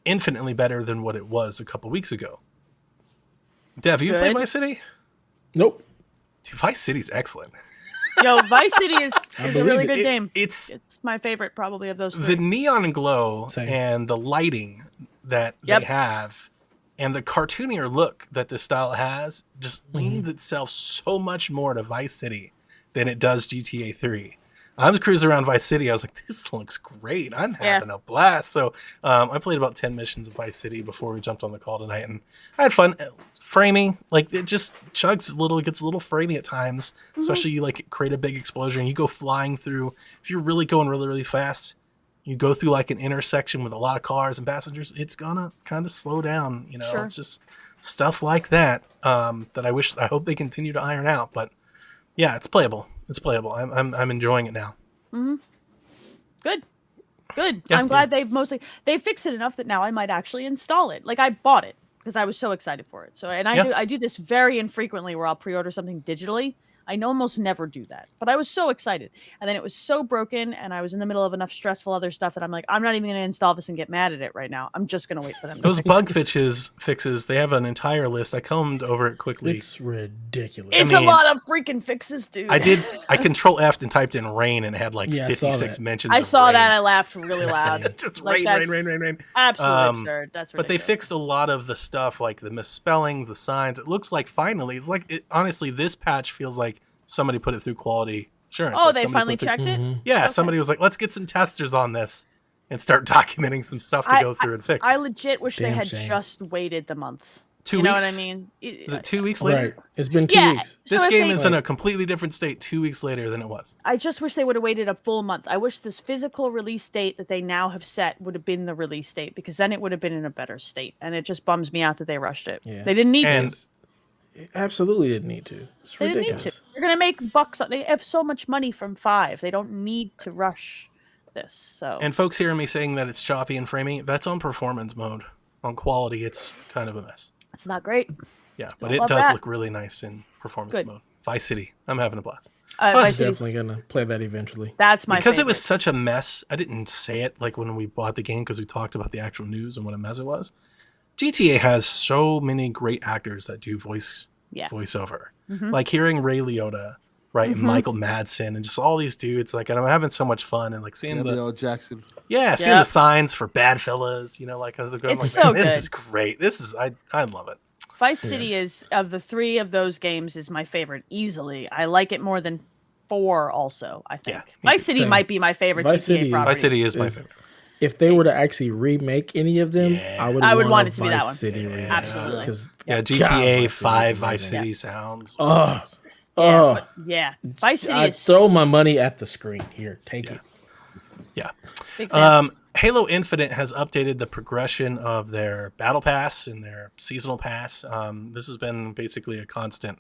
infinitely better than what it was a couple weeks ago. Dev, you played Vice City? Nope. Dude, Vice City's excellent. Yo, Vice City is a really good game. It's my favorite probably of those 3. The neon glow and the lighting that they have and the cartoonier look that this style has just leans itself so much more to Vice City than it does GTA 3. I was cruising around Vice City. I was like, this looks great. I'm having a blast. So I played about 10 missions of Vice City before we jumped on the call tonight. And I had fun. Framing, like it just chugs a little, it gets a little framey at times, especially you like create a big explosion. You go flying through. If you're really going really, really fast, you go through like an intersection with a lot of cars and passengers, it's gonna kind of slow down. You know, it's just stuff like that that I hope they continue to iron out. But yeah, it's playable. It's playable. I'm enjoying it now. Good. Yeah, I'm glad they fixed it enough that now I might actually install it. Like I bought it because I was so excited for it. So I do this very infrequently where I'll pre-order something digitally. I almost never do that, but I was so excited. And then it was so broken and I was in the middle of enough stressful other stuff that I'm like, I'm not even going to install this and get mad at it right now. I'm just going to wait for them. Those bug fixes, they have an entire list. I combed over it quickly. It's ridiculous. It's a lot of freaking fixes, dude. I control F and typed in rain and it had like 56 mentions I of saw rain. that. I laughed really loud. It's just like, rain. Absolutely absurd. That's ridiculous. But they fixed a lot of the stuff, like the misspellings, the signs. It looks like finally, honestly, this patch feels like somebody put it through quality Sure. Oh, they finally checked it? Yeah, Okay. somebody was like, let's get some testers on this and start documenting some stuff to go through and fix. I legit wish they Damn had shame. just waited the month. 2 You weeks? know what I mean? Is it 2 weeks later? Right. It's been 2 weeks. This So if game they- is in a completely different state 2 weeks later than it was. I just wish they would have waited a full month. I wish this physical release date that they now have set would have been the release date, because then it would have been in a better state. And it just bums me out that they rushed it. Yeah. They didn't need And- to. Absolutely didn't need to. It's They didn't need to. ridiculous. They're gonna make bucks. They have so much money from 5. They don't need to rush this. So And folks hearing me saying that it's choppy and framing, that's on performance mode. On quality, it's kind of a mess. it's not great. Yeah, but Don't it love does that. look really nice in perforance Good. mode. Vice City, I'm having a blast. Vice Plus- City's- Definitely gonna play that eventually. That's my Because favorite. it was such a mess, I didn't say it like when we bought the game because we talked about the actual news and what a mess it was. GTA has so many great actors that do voiceover. Like hearing Ray Liotta, right, and Michael Madsen, and just all these dudes. Like, and I'm having so much fun, and like seeing Samuel Jackson. seeing the signs for Bad Fellas. You know, like as it goes, It's like, so man, this good. is great. This is I love it. Vice City is, of the 3 of those games, is my favorite easily. I like it more than 4 also, I think. Yeah, me Vice too. City Same. might be my favorite Vice GTA City is- property. Vice City is my favorite. If they were to actually remake any of them, Yeah. I would would want a it to be that Vice one. City remake. Absolutely. Because Yeah, God, GTA Vice City 5 is Vice amazing. City sounds. Oh, Yeah, yeah. Vice City I is throw my money at the screen. Here, take it. Yeah. big fan. Halo Infinite has updated the progression of their battle pass and their seasonal pass. This has been basically a constant.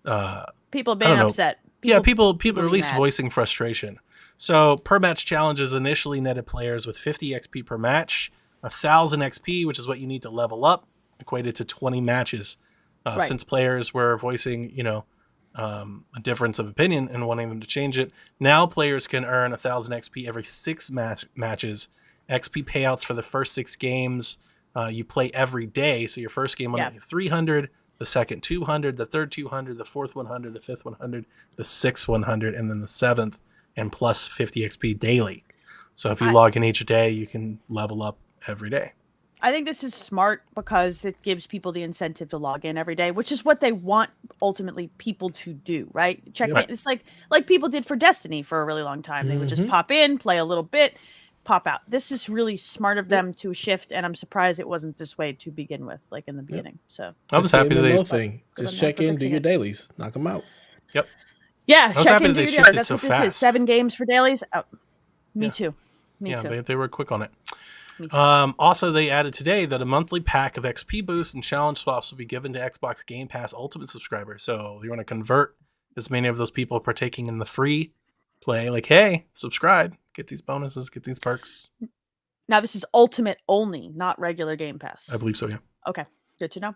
People I being don't know. upset. People are being at least mad. voicing frustration. So per match challenges initially netted players with 50 XP per match, 1,000 XP, which is what you need to level up, equated to 20 matches. Right. Since players were voicing, a difference of opinion and wanting them to change it, now players can earn 1,000 XP every 6 matches. XP payouts for the first 6 games you play every day. So your first game will net you 300, the second 200, the third 200, the fourth 100, the fifth 100, the sixth 100, and then the seventh, and plus 50 XP daily. So if you log in each day, you can level up every day. I think this is smart because it gives people the incentive to log in every day, which is what they want ultimately people to do, right? Check in. It's like people did for Destiny for a really long time. They would just pop in, play a little bit, pop out. This is really smart of them to shift, and I'm surprised it wasn't this way to begin with, like in the beginning. So I was happy that they. Thing. Just on check them for in, do fixing your it. dailies, knock them out. Yep. Yeah, I was check happy in, that they do your shifted dailies. That's so what this is. fast. 7 games for dailies. Oh, me too. Me Yeah, too. they were quick on it. Me too. Also, they added today that a monthly pack of XP boosts and challenge swaps will be given to Xbox Game Pass Ultimate subscribers. So you want to convert as many of those people partaking in the free play, like, hey, subscribe, get these bonuses, get these perks. Now this is Ultimate only, not regular Game Pass. I believe so, yeah. Okay, good to know.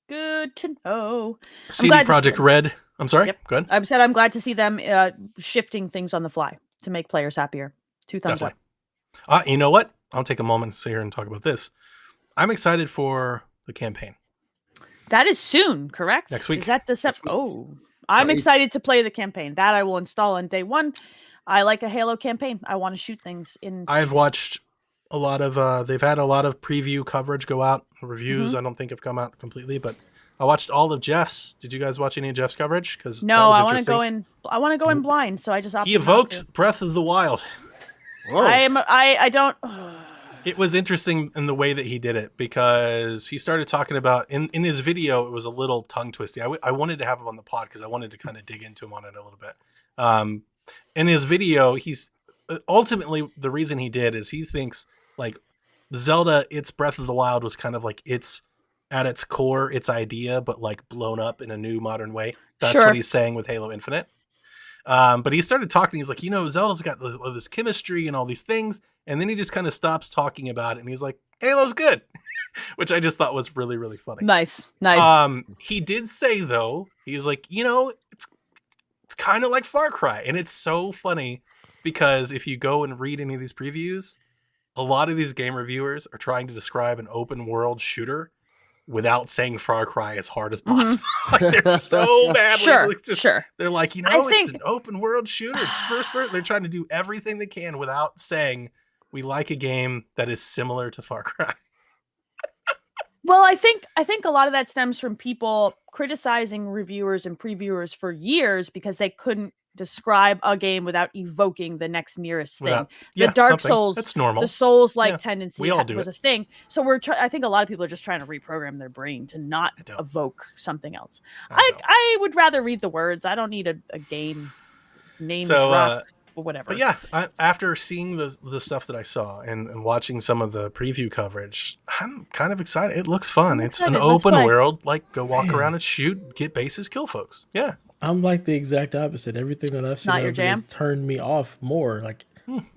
Good to know. CD glad to see Projekt them. Red. I'm sorry. Yep. Go ahead. I've said I'm glad to see them shifting things on the fly to make players happier. 2 thumbs Definitely. up. You know what? I'll take a moment to sit here and talk about this. I'm excited for the campaign. That is soon, correct? Next week. Is that December? Oh, I'm excited to play the campaign. That I will install on day 1. I like a Halo campaign. I want to shoot things in. I've watched a lot of. They've had a lot of preview coverage go out. Reviews, I don't think have come out completely, but I watched all of Jeff's. Did you guys watch any of Jeff's coverage? Because No, I want to go in. I want to go in blind, so I just opted He not evoked to. Breath of the Wild. Whoa. I don't. It was interesting in the way that he did it because he started talking about in his video. It was a little tongue twisty. I wanted to have him on the pod because I wanted to kind of dig into him on it a little bit. In his video, he's ultimately the reason he did is he thinks like Zelda, its Breath of the Wild was kind of like its at its core, its idea, but like blown up in a new modern way. That's Sure. what he's saying with Halo Infinite. But he started talking. He's like, Zelda's got this chemistry and all these things. And then he just kind of stops talking about it. And he's like, Halo's good, which I just thought was really, really funny. Nice. He did say, though, he's like, it's kind of like Far Cry. And it's so funny because if you go and read any of these previews, a lot of these game reviewers are trying to describe an open world shooter without saying Far Cry as hard as possible. Like, they're so badly. Sure. They're like, it's an open world shooter. It's first person. They're trying to do everything they can without saying we like a game that is similar to Far Cry. Well, I think a lot of that stems from people criticizing reviewers and previewers for years because they couldn't describe a game without evoking the next nearest thing. Yeah, the Dark something. Souls, That's normal. the Souls-like tendency we all do was it. a thing. So I think a lot of people are just trying to reprogram their brain to not evoke something else. I would rather read the words. I don't need a game named Rock or whatever. But yeah, after seeing the stuff that I saw and watching some of the preview coverage, I'm kind of excited. It looks fun. It's an open world, like go walk around and shoot, get bases, kill folks. Yeah. I'm like the exact opposite. Everything that I've seen Not your jam? has turned me off more. Like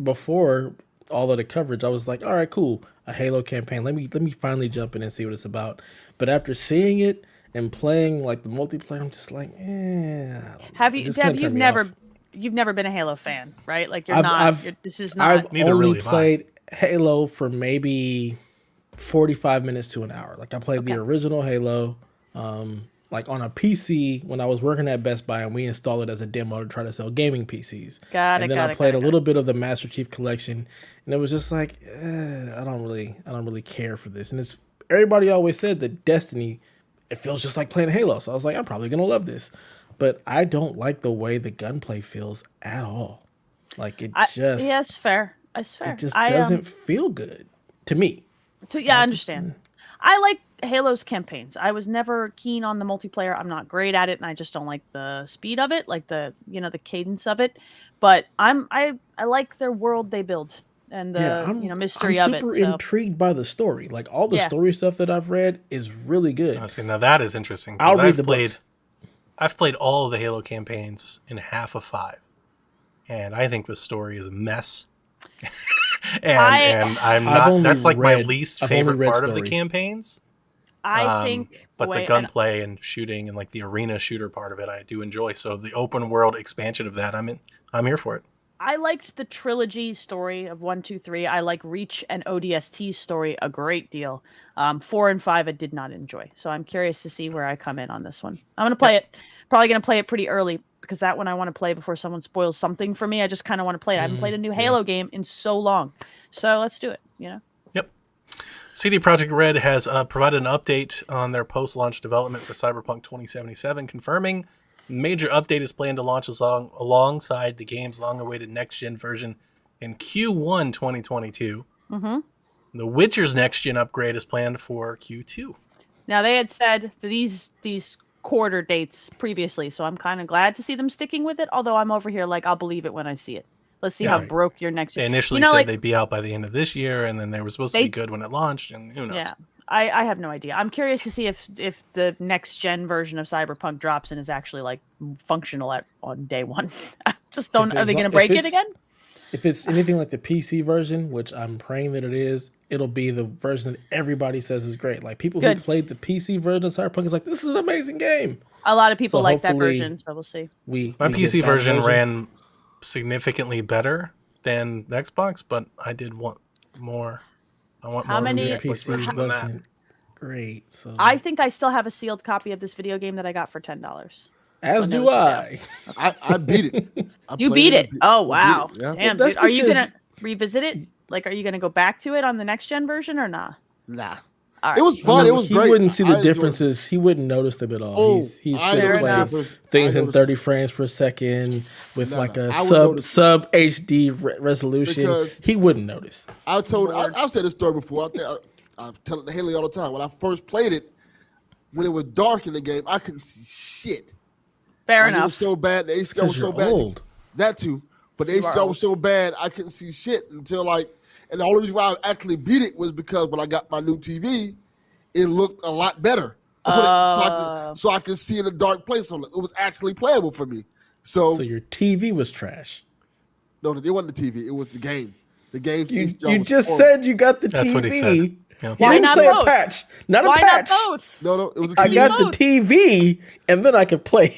before all of the coverage, I was like, all right, cool, a Halo campaign. Let me finally jump in and see what it's about. But after seeing it and playing like the multiplayer, I'm just like, Have you? Dev, you've never been a Halo fan, right? Like this is not. I've only played Halo for maybe 45 minutes to an hour. Like I played the original Halo. Like on a PC when I was working at Best Buy, and we installed it as a demo to try to sell gaming PCs. And then I played a little bit of the Master Chief Collection, and it was just like, I don't really care for this. And everybody always said that Destiny, it feels just like playing Halo. So I was like, I'm probably gonna love this, but I don't like the way the gunplay feels at all. Like it's fair. It's fair. It just doesn't feel good to me. I understand. I like Halo's campaigns. I was never keen on the multiplayer. I'm not great at it, and I just don't like the speed of it, like the cadence of it. But I like their world they build and the mystery of it. I'm super intrigued by the story. Like all the story stuff that I've read is really good. Honestly, now that is interesting. I'll read the books. I've played all of the Halo campaigns in half of 5, and I think the story is a mess. and I'm not. That's like my least favorite part of the campaigns. I think, but the gunplay and shooting and like the arena shooter part of it, I do enjoy. So the open world expansion of that, I'm here for it. I liked the trilogy story of 1, 2, 3. I like Reach and ODST's story a great deal. 4 and 5, I did not enjoy. So I'm curious to see where I come in on this one. I'm going to play it. Probably going to play it pretty early because that one I want to play before someone spoils something for me. I just kind of want to play it. I haven't played a new Halo game in so long. So let's do it, Yep. CD Projekt Red has provided an update on their post-launch development for Cyberpunk 2077, confirming major update is planned to launch alongside the game's long-awaited next-gen version in Q1 2022. Mm-hmm. The Witcher's next-gen upgrade is planned for Q2. Now, they had said these quarter dates previously, so I'm kind of glad to see them sticking with it, although I'm over here like, I'll believe it when I see it. Let's see how broke your next year. They initially said they'd be out by the end of this year, and then they were supposed to be good when it launched, and who knows? Yeah, I have no idea. I'm curious to see if the next gen version of Cyberpunk drops and is actually like functional on day one. I just don't. Are they going to break it again? If it's anything like the PC version, which I'm praying that it is, it'll be the version that everybody says is great. Like people who played the PC version of Cyberpunk is like, this is an amazing game. A lot of people like that version, so we'll see. My PC version ran significantly better than the Xbox, but I did want more. I want more from the Xbox version than that. Great. So I think I still have a sealed copy of this video game that I got for $10. As do I. I beat it. You beat it. Oh wow! Yeah. Damn. Dude. Are you gonna revisit it? Like, are you gonna go back to it on the next gen version or not? Nah. Right. It was fun. It was great. He wouldn't see the differences. He wouldn't notice them at all. He's still playing things in 30 frames per second with like a sub HD resolution. He wouldn't notice. I've said this story before. I tell it to Hayley all the time. When I first played it, when it was dark in the game, I couldn't see shit. Fair enough. It was so bad. The HDR was so bad. Old. That too. But the HDR was so bad, I couldn't see shit until and the only reason why I actually beat it was because when I got my new TV, it looked a lot better. So I could see in a dark place. It was actually playable for me. So your TV was trash. No, it wasn't the TV. It was the game. The game. You just said you got the TV. That's what he said. Yeah. Why not say both? A patch? Not Why a patch. Not both? No, it was a TV. I got the TV, and then I could play.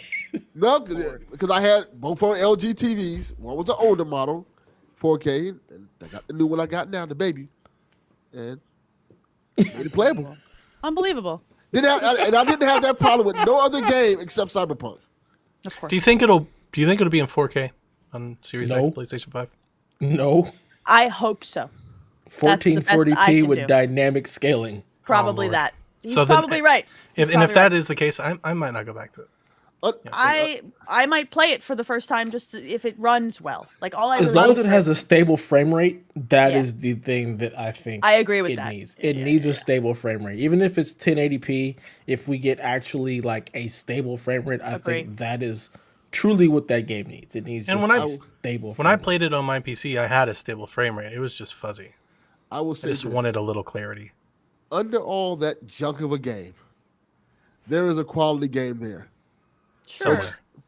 No, because I had both on LG TVs. One was the older model, 4K, and I got the new one I got now, the baby, and it's playable. Unbelievable. And I didn't have that problem with no other game except Cyberpunk. Of course. Do you think it'll be in 4K on Series X, PlayStation 5? No. I hope so. 1440p with dynamic scaling. Probably that. He's probably right. If that is the case, I might not go back to it. I might play it for the first time if it runs well. Like as long as it has a stable frame rate, that is the thing that I think I agree with it that. needs. It needs a stable frame rate. Even if it's 1080p, if we get actually like a stable frame rate, I think that is truly what that game needs. It needs a stable frame rate. When I played it on my PC, I had a stable frame rate. It was just fuzzy. I will say I just wanted a little clarity. Under all that junk of a game, there is a quality game there. Sure.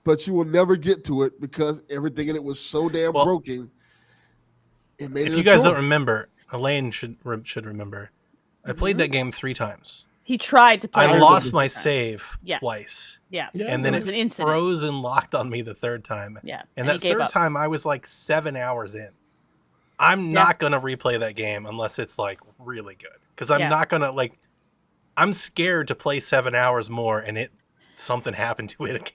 But you will never get to it because everything in it was so damn broken. It made if you guys don't remember, Elaine should remember. I played that game 3 times. He tried to play. I lost my save twice. Yeah. And then it froze and locked on me the 3rd time. Yeah. And that 3rd time, I was like 7 hours in. I'm not going to replay that game unless it's like really good. Because I'm not going to I'm scared to play 7 hours more and something happened to it again.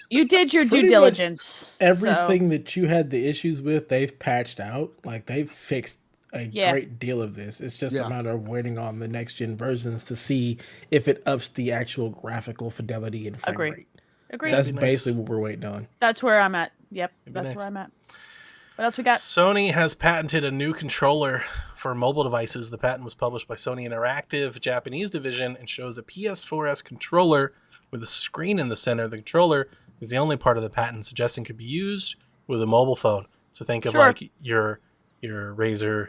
You did your due diligence. Everything that you had the issues with, they've patched out. Like they've fixed a great deal of this. It's just a matter of waiting on the next gen versions to see if it ups the actual graphical fidelity and frame rate. Agreed. That's basically what we're waiting on. That's where I'm at. Yep, that's where I'm at. What else we got? Sony has patented a new controller for mobile devices. The patent was published by Sony Interactive Japanese division and shows a PS4S controller with a screen in the center. The controller is the only part of the patent suggesting could be used with a mobile phone. So think of like your Razer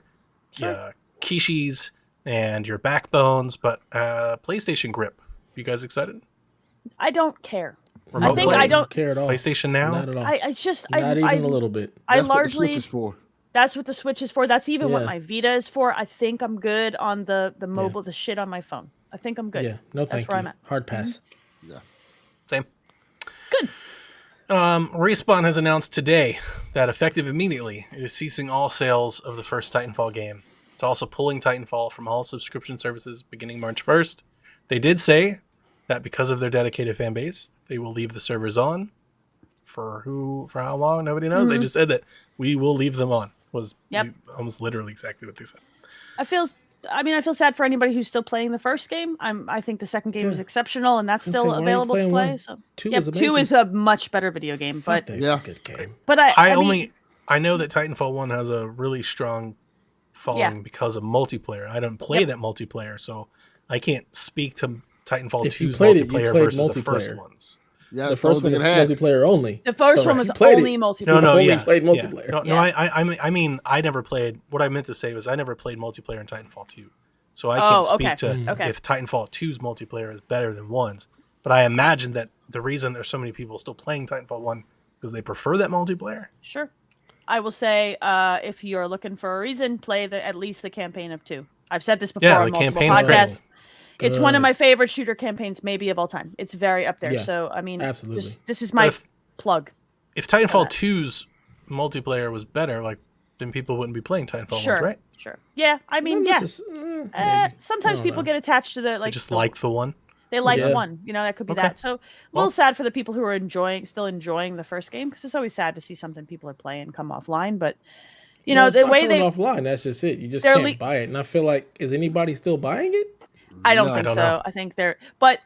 Kishis and your Backbones, but PlayStation grip. You guys excited? I don't care. Remote I think play? I don't care at all. PlayStation Now? Not at all. I just not even a little bit. That's what the Switch is for. That's what the Switch is for. That's even what my Vita is for. I think I'm good on the mobile, the shit on my phone. I think I'm good. Yeah, no thank you. I'm at. Hard pass. Yeah. Same. Good. Respawn has announced today that effective immediately, it is ceasing all sales of the first Titanfall game. It's also pulling Titanfall from all subscription services beginning March 1st. They did say that because of their dedicated fan base, they will leave the servers on. For how long? Nobody knows. They just said that we will leave them on. Was almost literally exactly what they said. I feel sad for anybody who's still playing the first game. I think the second game is exceptional, and that's still available to play. So two is a much better video game, but it's a good game. But I know that Titanfall 1 has a really strong following because of multiplayer. I don't play that multiplayer, so I can't speak to Titanfall 2's multiplayer versus the first ones. Yeah, the first one is multiplayer only. The first one was only multiplayer. No, played multiplayer. No, I mean, I never played. What I meant to say was I never played multiplayer in Titanfall 2, so I can't speak to if Titanfall 2's multiplayer is better than 1's. But I imagine that the reason there's so many people still playing Titanfall 1 because they prefer that multiplayer. Sure, I will say if you're looking for a reason, play at least the campaign of 2. I've said this before on multiple podcasts. Great. It's one of my favorite shooter campaigns, maybe of all time. It's very up there. So, I mean, absolutely. This is my plug. If Titanfall 2's multiplayer was better, then people wouldn't be playing Titanfall 1, right? Sure. Yeah, I mean, sometimes people get attached to the they just like the one. They like one. That could be that. So, a little sad for the people who are still enjoying the first game, because it's always sad to see something people are playing come offline. But the way they offline, that's just it. You just can't buy it. And I feel like, is anybody still buying it? I don't think so. I think but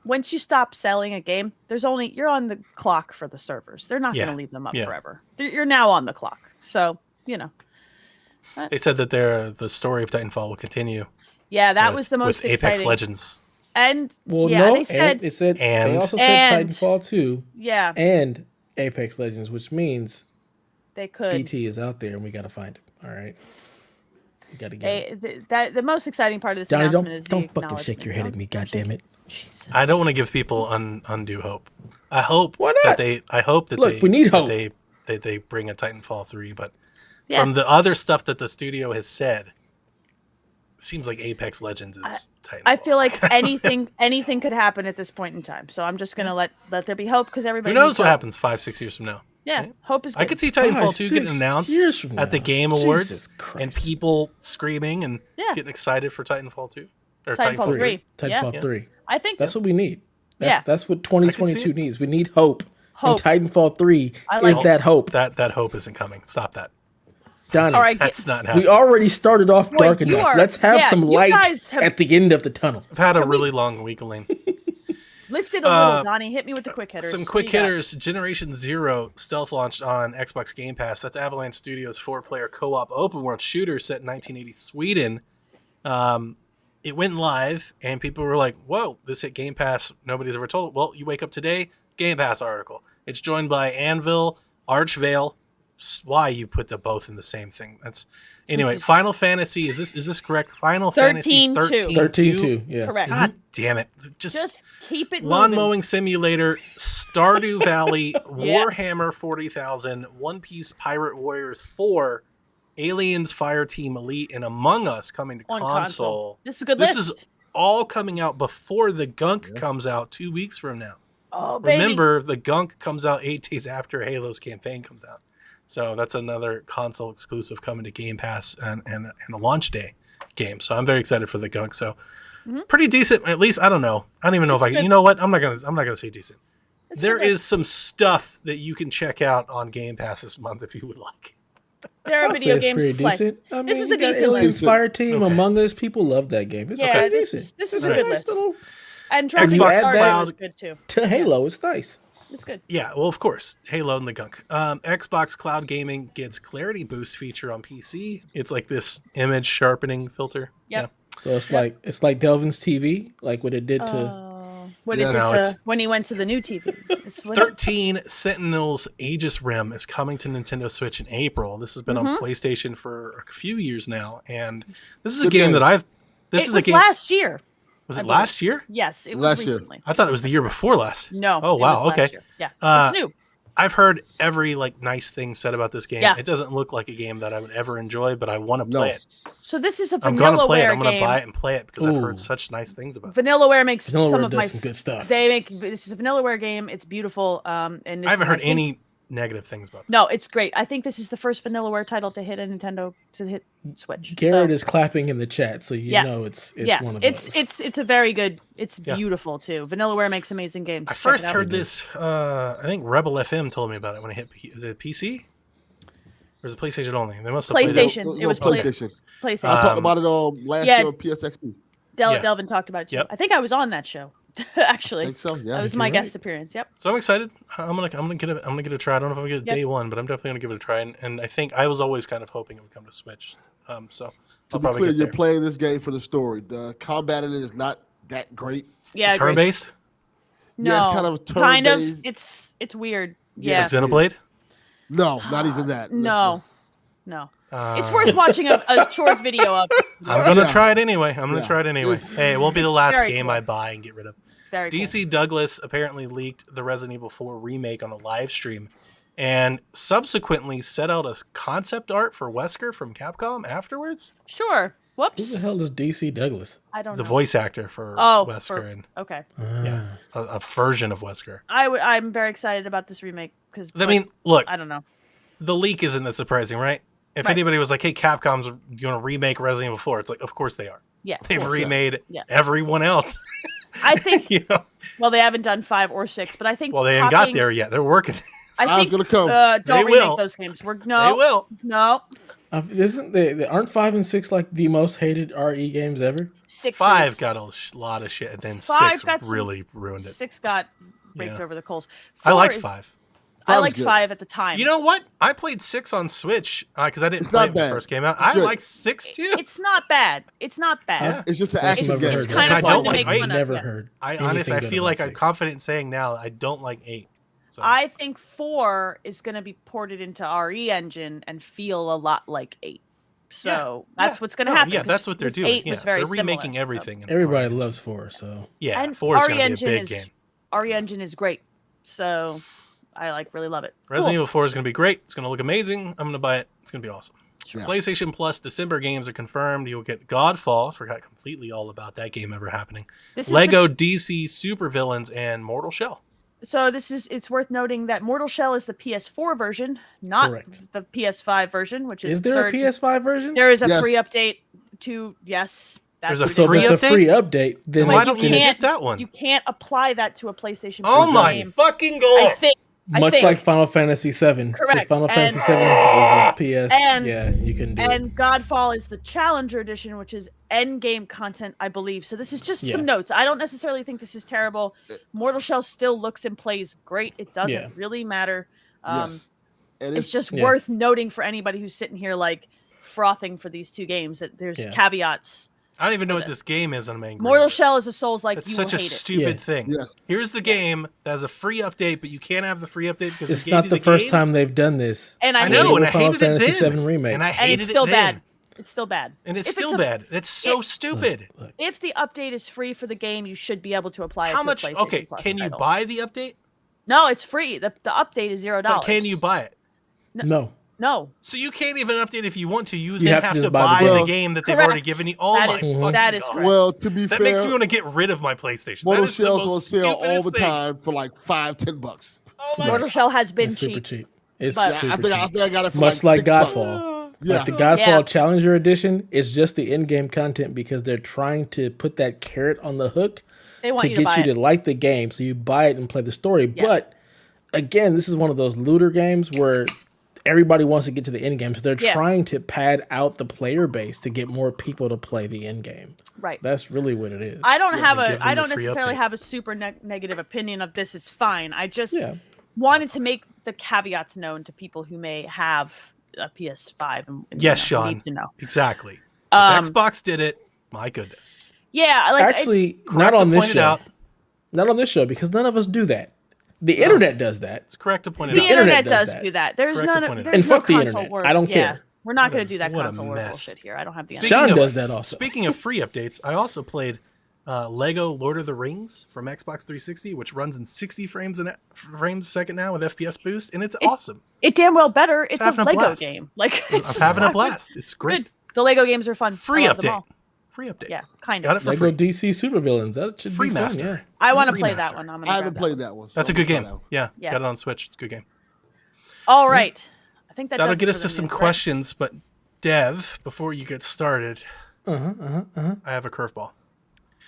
once you stop selling a game, you're on the clock for the servers. They're not going to leave them up forever. You're now on the clock. So, They said that the story of Titanfall will continue. Yeah, that was the most exciting. Apex Legends. And they also said Titanfall 2. Yeah. And Apex Legends, which means they could. BT is out there and we got to find it. All right. Got to get the most exciting part of this Donnie, announcement is don't fucking shake your head at me, goddammit. I don't want to give people undue hope. I hope we need hope. That they bring a Titanfall 3, but from the other stuff that the studio has said, it seems like Apex Legends is Titanfall. I feel like anything could happen at this point in time. So I'm just gonna let there be hope, because everybody. Who knows what happens 5-6 years from now? Yeah, right? Hope is good. I could see Titanfall 2 getting announced at the Game Awards and people screaming and getting excited for Titanfall 2 or Titanfall 3. Titanfall 3. I think that's what we need. That's what 2022 needs. We need hope. And Titanfall 3 is that hope. That hope isn't coming. Stop that. Donnie, all right, that's not happening. We already started off dark enough. Let's have some light at the end of the tunnel. I've had a really long week, Elaine. Lift it a little, Donnie. Hit me with the quick hitters. Some quick hitters. Generation Zero stealth launched on Xbox Game Pass. That's Avalanche Studios' 4-player co-op open world shooter set in 1980 Sweden. It went live, and people were like, "Whoa, this hit Game Pass. Nobody's ever told it." Well, you wake up today, Game Pass article. It's joined by Anvil, Archvale. Why you put the both in the same thing? That's anyway. Final Fantasy is this correct? Final Fantasy 13-2. Yeah, correct. God damn it! Just keep it Lawn moving. Mowing Simulator, Stardew Valley, Warhammer 40,000, One Piece Pirate Warriors 4, Aliens Fireteam Elite, and Among Us coming to console. This is a good list. list. This is all coming out before the Gunk comes out 2 weeks from now. Oh, baby. Remember, the Gunk comes out 8 days after Halo's campaign comes out. So that's another console exclusive coming to Game Pass and a launch day game. So I'm very excited for the Gunk. So pretty decent, at least. I don't know. I don't even know if I can. You know what? I'm not gonna say decent. There is some stuff that you can check out on Game Pass this month if you would like. There are video games to play. Decent. I mean, This is a decent Aliens list. Fireteam, Among Us. People love that game. It's Yeah, okay. this Decent. is a It's good nice list. And And you Xbox add that is good too. To Halo, it's nice. It's good. Yeah, well, of course, Halo and the Gunk. Xbox Cloud Gaming gets Clarity Boost feature on PC. It's like this image sharpening filter. Yep. So it's like Delvin's TV, like what it did to. When Yeah, it did no, it's- when he went to the new TV. It's 13 Sentinels Aegis Rim is coming to Nintendo Switch in April. This has been on PlayStation for a few years now, and this is a Good game game. that I've. This It is was a game. last year. Was I it believe. last year? Yes, it was Last year. recently. I thought it was the year before last. No. Oh it wow. was last Okay. year. Yeah. Uh, It's new. I've heard every nice thing said about this game. Yeah. It doesn't look like a game that I would ever enjoy, but I want to play it. So this is a I'm going to play it. Vanillaware I'm going to game. buy it and play it because I've heard Ooh. such nice things about it. Vanillaware makes some Vanillaware of does my. some good stuff. This is a Vanillaware game. It's beautiful. And this I haven't is, heard think- any negative things about it. No, it's great. I think this is the first Vanillaware title to hit a Nintendo to hit Switch. Garrett So, is clapping in the chat, so you know it's one of those. it's a very good. It's Yeah. beautiful too. Vanillaware makes amazing games. I Check first it out. heard this, I think Rebel FM told me about it when I hit, is it PC? Or is it PlayStation only? They must have played it. PlayStation. It was PlayStation. PlayStation. I talked about it last yeah. year on PSXP. Yeah. Delvin talked about it too. Yep. I think I was on that show. Actually, I think so. Yeah. that was you're my right. guest appearance. Yep. So I'm excited. I'm gonna give it a try. I don't know if I'm gonna get it Yep. day one, but I'm definitely gonna give it a try. And I think I was always kind of hoping it would come to Switch. So To I'll be probably clear, get you're there. playing this game for the story. The combat in it is not that great. Yeah. I agree. Turn based, No. Yeah, it's kind of kind of. turn-based. It's weird. Yeah. Yeah. like Xenoblade. No, not even that. No. It's worth watching a short video of. I'm gonna Yeah. try it anyway. I'm gonna Yeah. try it anyway. It's- Hey, it won't be the it's last very game cool. I buy and get rid of. Very cool. DC Douglas apparently leaked the Resident Evil 4 remake on a live stream and subsequently set out a concept art for Wesker from Capcom afterwards. Sure. Who the Whoops. hell is DC Douglas? I don't The know. voice actor for Oh, Wesker and okay. yeah, a version of Wesker. I'm very excited about this remake because I mean, look, I don't know. the leak isn't that surprising, right? If Right. anybody was like, "Hey, Capcom's going to remake Resident Evil 4," it's like, of course they are. Yeah. They've remade Yeah. everyone else. I think. You know? Well, they haven't done 5 or 6, but I think. Well, they haven't got copying- there yet. They're working. I Five's think. gonna come. Don't They remake will. those games. They No. will. No. Isn't they aren't 5 and 6 like the most hated RE games ever? 6. 5 got a lot of shit, and then 5 6 got some- really ruined it. 6 got raked Yeah. over the coals. I 4 like is- 5. I Five's liked good. 5 at the time. You know what? I played 6 on Switch because I didn't It's play not it when it bad. first came out. It's I good. like 6 too. It's not bad. It's not bad. It's just an First action I've game. ever It's heard kind that. of I fun don't to like make eight. fun of. Never yeah. heard. I anything honestly, I good feel about like I'm 6. confident saying now I don't like 8. So, I think 4 is going to be ported into RE Engine and feel a lot like 8. So that's what's going to happen. Yeah, that's what they're doing. 8 yeah, was very they're similar, remaking so. everything. in Everybody RE. loves 4, so Yeah, And 4 is RE going to be a Engine big is game. RE Engine is great. So I really love it. Resident Cool. Evil 4 is going to be great. It's going to look amazing. I'm going to buy it. It's going to be awesome. Sure. PlayStation Plus December games are confirmed. You'll get Godfall. Forgot completely all about that game ever happening. This is Lego the- DC Supervillains and Mortal Shell. So it's worth noting that Mortal Shell is the PS4 version, not Correct. the PS5 version, which is is there absurd. a PS5 version? There is a Yes. free update to yes. That's There's a what it So is. free if it's a update? free update, then Why you don't you can't- get that one? You can't apply that to a PlayStation. Oh 4 my game. fucking I god! think Much like Final Fantasy VII. Correct. Final Fantasy VII was a PS. You can do it. And Godfall is the Challenger Edition, which is endgame content, I believe. So this is just some notes. I don't necessarily think this is terrible. Mortal Shell still looks and plays great. It doesn't really matter. It's just worth noting for anybody who's sitting here like frothing for these two games that there's caveats. I don't even know what this game is, and I'm angry. Mortal Shell is a Souls-like. It's such a stupid thing. Yes. Here's the game that has a free update, but you can't have the free update because it's not the first time they've done this. And I know, and I Final hated Fantasy it then. VII Remake. And I hated it's still it then. bad. It's still bad. And it's still bad. It's so stupid. Look. If the update is free for the game, you should be able to apply it to How much? a PlayStation Okay, Plus can you title. buy the update? No, it's free. The update is $0. But can you buy it? No. So you can't even update if you want to. You then have to buy buy the game that they've already given you. Oh my fucking that is God. correct. Well, to be fair, that makes me want to get rid of my PlayStation. Mortal Shell's on sale all the time for like $5-10. Oh my Mortal Shell has been It's super cheap. It's But- super I think I got it for Much like like $6. Godfall. Yeah. Like the Godfall Challenger Edition, it's just the in-game content because they're trying to put that carrot on the hook They want to you get buy you it. to like the game, so you buy it and play the story. Yeah. But again, this is one of those looter games where everybody wants to get to the end game, so they're trying to pad out the player base to get more people to play the end game. Right. That's really what it is. I don't give them I the don't free necessarily update. have a super negative opinion of this. It's fine. I just wanted to make the caveats known to people who may have a PS5 and Yes, Sean. need to know. Exactly. If Xbox did it, my goodness. Yeah, like Actually, not on this show. Not on this show because none of us do that. The internet does that. It's correct to point it the out. internet does does that. do that. There's Correct to none. point it out. There's And no fuck the console internet. word. I don't care. We're not going to do that what a console word mess. bullshit here. I don't have the Speaking answer. Sean of- does that also. Speaking of free updates, I also played Lego Lord of the Rings from Xbox 360, which runs in 60 frames a second now with FPS boost, and it's awesome. It damn well better. It's a having a Lego blast. game. Like I'm it's having a fucking blast. It's great. Good. The Lego games are fun. Free I love them update. all. Free update. Yeah, kind Got it of. for Lego free. DC Supervillains. That should Free be fun. master. Yeah. I want to Free play master. that one. I'm gonna I grab haven't that played one. that one. That's so a good I'm gonna game. try that one. Yeah, Yeah. got it on Switch. It's a good game. All right. I think that That'll does get it us for to the some news, right? questions, but Dev, before you get started, I have a curveball.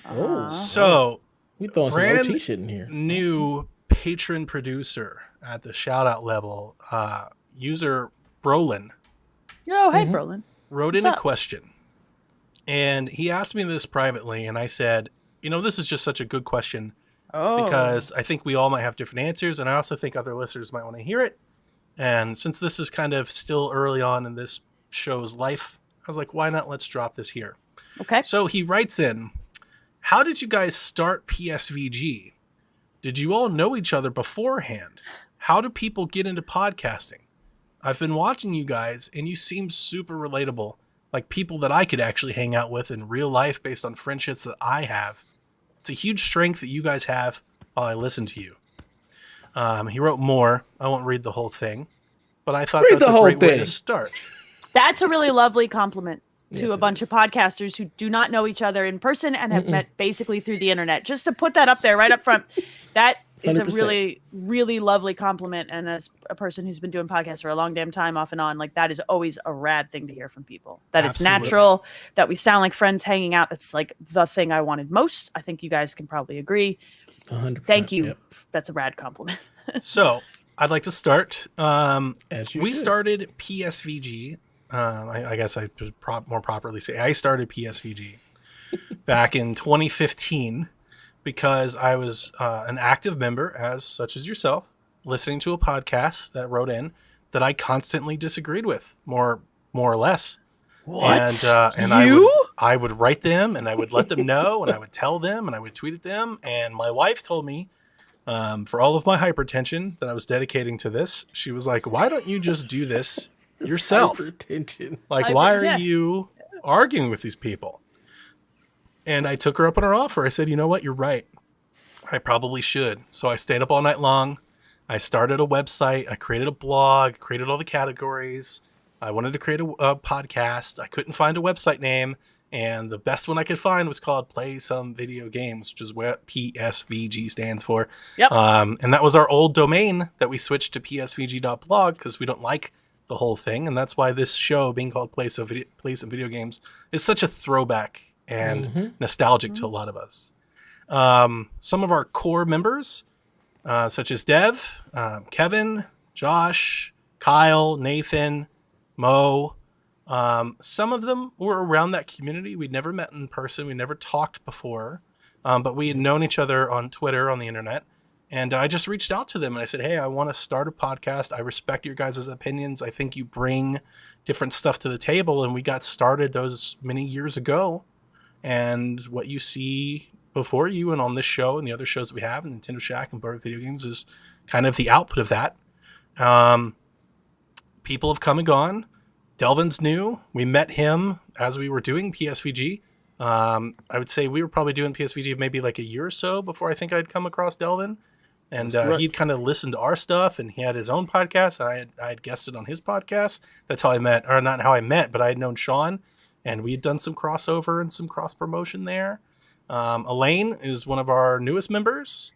Oh, So, we throwing some brand OT shit in here. new patron producer at the shout out level, user Brollin, Oh, hey, Brollin. wrote What's in a up? question. And he asked me this privately, and I said, this is just such a good question Oh. because I think we all might have different answers, and I also think other listeners might want to hear it. And since this is kind of still early on in this show's life, I was like, why not? Let's drop this here. Okay. So he writes in, how did you guys start PSVG? Did you all know each other beforehand? How do people get into podcasting? I've been watching you guys, and you seem super relatable, like people that I could actually hang out with in real life based on friendships that I have. It's a huge strength that you guys have while I listen to you. He wrote more. I won't read the whole thing, but I thought Read that's the a great whole way to thing. start. That's a really lovely compliment to Yes, a it bunch is. of podcasters who do not know each other in person and have met basically through the internet. Just to put that up there right up front, that is a 100%. really, really lovely compliment. And as a person who's been doing podcasts for a long damn time off and on, like that is always a rad thing to hear from people. That it's Absolutely. natural, that we sound like friends hanging out. That's like the thing I wanted most. I think you guys can probably agree. 100%. Thank you. Yep. That's a rad compliment. So I'd like to start. As you We should. started PSVG. I guess I should more properly say I started PSVG back in 2015 because I was an active member, as such as yourself, listening to a podcast that wrote in that I constantly disagreed with, more or less. What? And I would write them, and I would let them know, and I would tell them, and I would tweet at them. And my wife told me, for all of my hypertension that I was dedicating to this, she was like, "Why don't you just do this yourself? Hypertension. Like, why are Yeah. you arguing with these people?" And I took her up on her offer. I said, "You know what? You're right. I probably should." So I stayed up all night long. I started a website. I created a blog, created all the categories. I wanted to create a podcast. I couldn't find a website name. And the best one I could find was called Play Some Video Games, which is what PSVG stands for. Yep. And that was our old domain that we switched to psvg.blog because we don't like the whole thing. And that's why this show, being called Play Some Video Games, is such a throwback and nostalgic to a lot of us. Some of our core members such as Dev, Kevin, Josh, Kyle, Nathan, Mo. Some of them were around that community. We'd never met in person. We never talked before, but we had known each other on Twitter, on the internet. And I just reached out to them and I said, hey, I want to start a podcast. I respect your guys' opinions. I think you bring different stuff to the table. And we got started those many years ago. And what you see before you and on this show and the other shows that we have, and Nintendo Shack and Board Video Games, is kind of the output of that. People have come and gone. Delvin's new. We met him as we were doing PSVG. I would say we were probably doing PSVG maybe like a year or so before I think I'd come across Delvin. And he'd kind of listened to our stuff, and he had his own podcast. I had guested on his podcast. That's how I met, or not how I met, but I had known Sean, and we had done some crossover and some cross promotion there. Elaine is one of our newest members,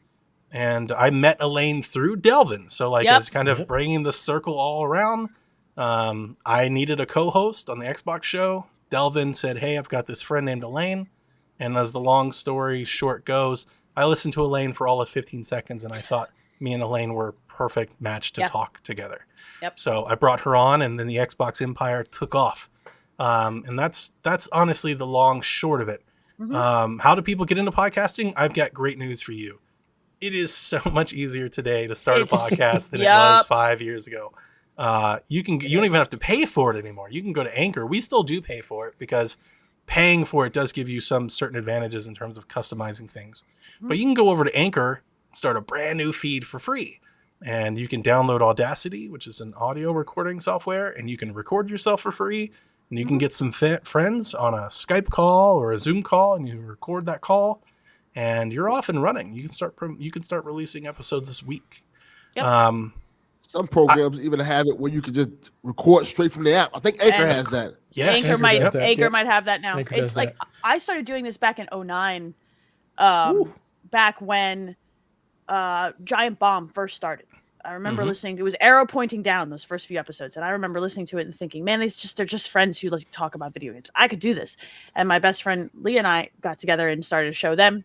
and I met Elaine through Delvin. So as kind of bringing the circle all around, I needed a co-host on the Xbox show. Delvin said, hey, I've got this friend named Elaine. And as the long story short goes, I listened to Elaine for all of 15 seconds, and I thought me and Elaine were a perfect match to talk together. So I brought her on, and then the Xbox empire took off. And that's honestly the long short of it. How do people get into podcasting? I've got great news for you. It is so much easier today to start a podcast than it was 5 years ago. You don't even have to pay for it anymore. You can go to Anchor. We still do pay for it because paying for it does give you some certain advantages in terms of customizing things. But you can go over to Anchor, start a brand new feed for free. And you can download Audacity, which is an audio recording software, and you can record yourself for free. And you can get some friends on a Skype call or a Zoom call, and you record that call, and you're off and running. You can start releasing episodes this week. Some programs even have it where you can just record straight from the app. I think Anchor has that. Yes, Anchor might have that now. It's like I started doing this back in 2009, back when Giant Bomb first started. I remember listening. It was arrow pointing down those first few episodes, and I remember listening to it and thinking, "Man, they're just friends who like to talk about video games. I could do this." And my best friend Lee and I got together and started a show then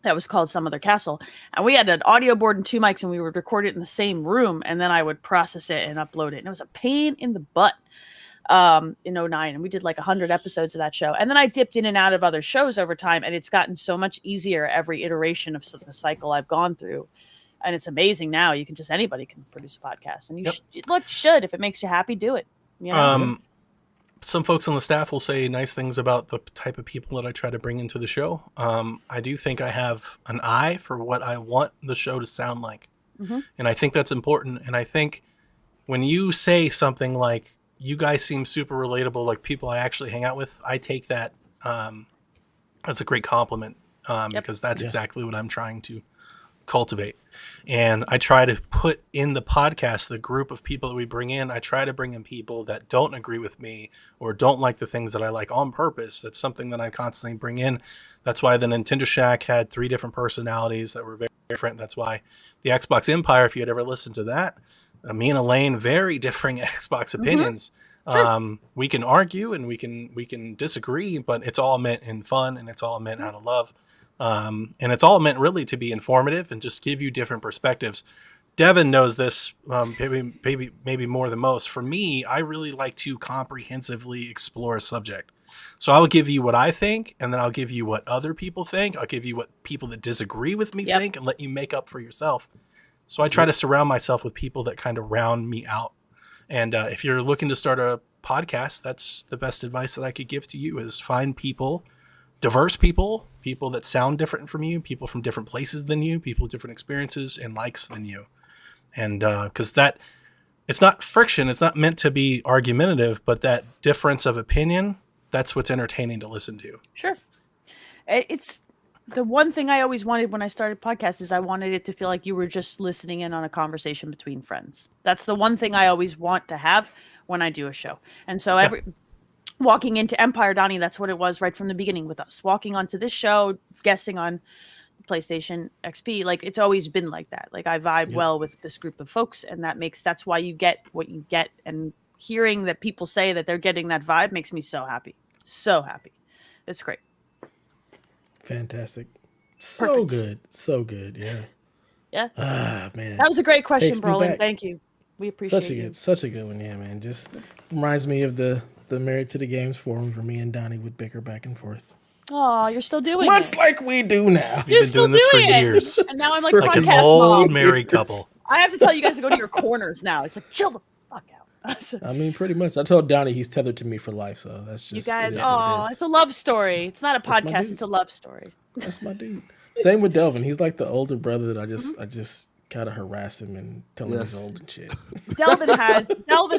that was called Some Other Castle, and we had an audio board and 2 mics, and we would record it in the same room, and then I would process it and upload it, and it was a pain in the butt in 2009, and we did like 100 episodes of that show, and then I dipped in and out of other shows over time, and it's gotten so much easier every iteration of the cycle I've gone through. And it's amazing now. Anybody can produce a podcast, and you should. If it makes you happy, do it. You know? Some folks on the staff will say nice things about the type of people that I try to bring into the show. I do think I have an eye for what I want the show to sound like. And I think that's important. And I think when you say something like, you guys seem super relatable, like people I actually hang out with, I take that as a great compliment because that's exactly what I'm trying to cultivate. And I try to put in the podcast, the group of people that we bring in, I try to bring in people that don't agree with me or don't like the things that I like on purpose. That's something that I constantly bring in. That's why the Nintendo Shack had 3 different personalities that were very different. That's why the Xbox Empire, if you had ever listened to that, me and Elaine, very differing Xbox opinions. We can argue and we can disagree, but it's all meant in fun and it's all meant out of love. And it's all meant really to be informative and just give you different perspectives. Devin knows this maybe more than most. For me, I really like to comprehensively explore a subject. So I will give you what I think, and then I'll give you what other people think. I'll give you what people that disagree with me think, and let you make up for yourself. So I try to surround myself with people that kind of round me out. And if you're looking to start a podcast, that's the best advice that I could give to you is find people, diverse people that sound different from you, people from different places than you, people with different experiences and likes than you. And because it's not friction, it's not meant to be argumentative, but that difference of opinion, that's what's entertaining to listen to. Sure. It's the one thing I always wanted when I started podcasts is I wanted it to feel like you were just listening in on a conversation between friends. That's the one thing I always want to have when I do a show. And so walking into Empire, Donnie, that's what it was right from the beginning with us. Walking onto this show, guesting on PlayStation XP, like it's always been like that. Like I vibe well with this group of folks, and that's why you get what you get. And hearing that people say that they're getting that vibe makes me so happy. So happy. It's great. Fantastic. So good. So good. Yeah. Yeah. Man. That was a great question, Takes me Brollin. back. Thank you. We appreciate Such a good one, yeah, man. Just reminds me of the Married to the Games forum where me and Donnie would bicker back and forth. Oh, you're still doing Much it. like we do now. We've been doing this for years. And now I'm like Like an podcast old mom. married couple. I have to tell you guys to go to your corners now. It's like, chill the fuck out. I mean, pretty much. I told Donnie he's tethered to me for life, so that's just. You guys, it is what it is. it's a love story. It's not a That's my podcast. dude. It's a love story. That's my dude. Same with Delvin. He's like the older brother that I just gotta harass him and tell him he's old and shit. Delvin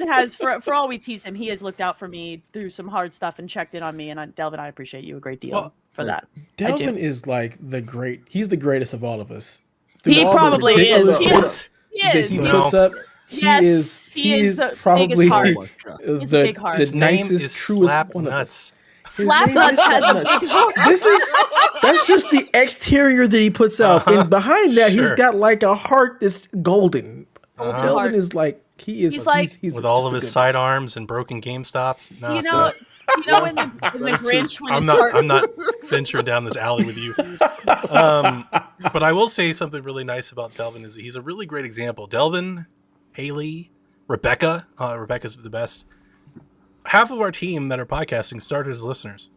has for all we tease him, he has looked out for me through some hard stuff and checked in on me. And Delvin, I appreciate you a great deal for that. Delvin is like he's the greatest of all of us. He probably is. He puts up. He is probably the nicest, truest one of us. Slapnutz has that's just the exterior that he puts out, and behind that he's got like a heart that's golden. Delvin is like he's with all of his sidearms and broken Game Stops. No, you know in the Grinch when I'm not venturing down this alley with you. But I will say something really nice about Delvin is he's a really great example. Delvin, Hayley, Rebecca. Rebecca's the best. Half of our team that are podcasting started as listeners,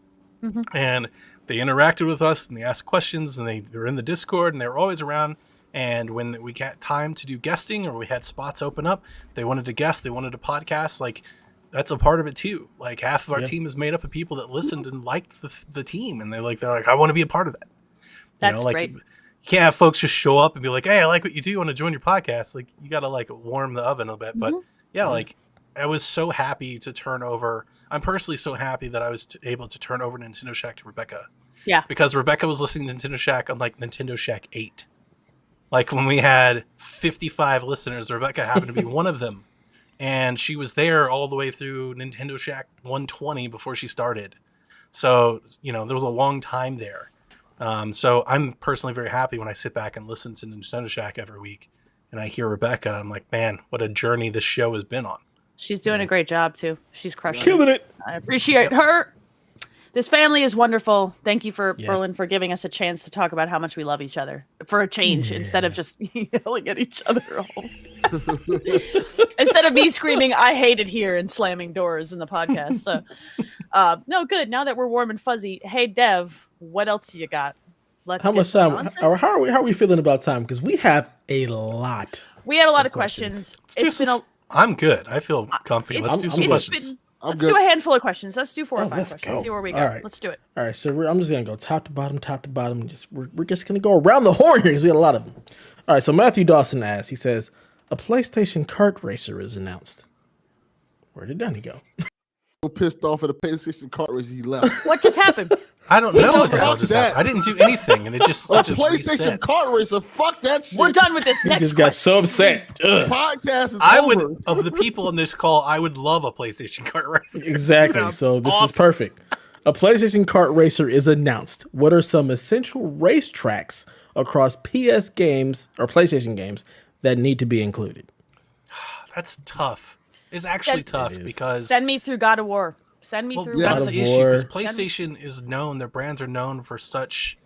and they interacted with us and they asked questions and they were in the Discord and they were always around. And when we got time to do guesting or we had spots open up, they wanted to guest, they wanted to podcast. Like that's a part of it too. Like half of our team is made up of people that listened and liked the team, and they're like, I want to be a part of that. That's great. You can't have folks just show up and be like, hey, I like what you do. I want to join your podcast. Like you got to like warm the oven a bit. But like I was so happy to turn over. I'm personally so happy that I was able to turn over Nintendo Shack to Rebecca. Yeah. Because Rebecca was listening to Nintendo Shack on like Nintendo Shack 8. Like when we had 55 listeners, Rebecca happened to be one of them. And she was there all the way through Nintendo Shack 120 before she started. So, there was a long time there. So I'm personally very happy when I sit back and listen to Nintendo Shack every week and I hear Rebecca. I'm like, man, what a journey this show has been on. She's doing a great job too. She's crushing killing it. I appreciate her. This family is wonderful. Thank you for Brollin for giving us a chance to talk about how much we love each other for a change instead of just yelling at each other. Instead of me screaming, I hate it here and slamming doors in the podcast. So, no, good. Now that we're warm and fuzzy, hey Dev, what else you got? How much time? How are we feeling about time? Because we have a lot. We have a lot of questions. I'm good. I feel comfy. Let's do some questions. Let's do a handful of questions. Let's do 4 or 5 questions. See where we go. All right. Let's do it. All right. So I'm just gonna go top to bottom. We're just gonna go around the horn here because we got a lot of them. All right. So Matthew Dawson asks. He says a PlayStation kart racer is announced. Where did Donnie go? So pissed off at the PlayStation kart racer, he left. What just happened? I don't know what the hell just happened. I didn't do anything, and it just PlayStation reset. kart racer. Fuck that shit. We're done with this. Next just got so upset. Podcast is over. Of the people on this call, I would love a PlayStation kart racer. Exactly. So this is perfect. A PlayStation kart racer is announced. What are some essential racetracks across PS games or PlayStation games that need to be included? That's tough. It's actually tough because send me through God of War. Send me through. That's the issue because PlayStation is known. Their brands are known for such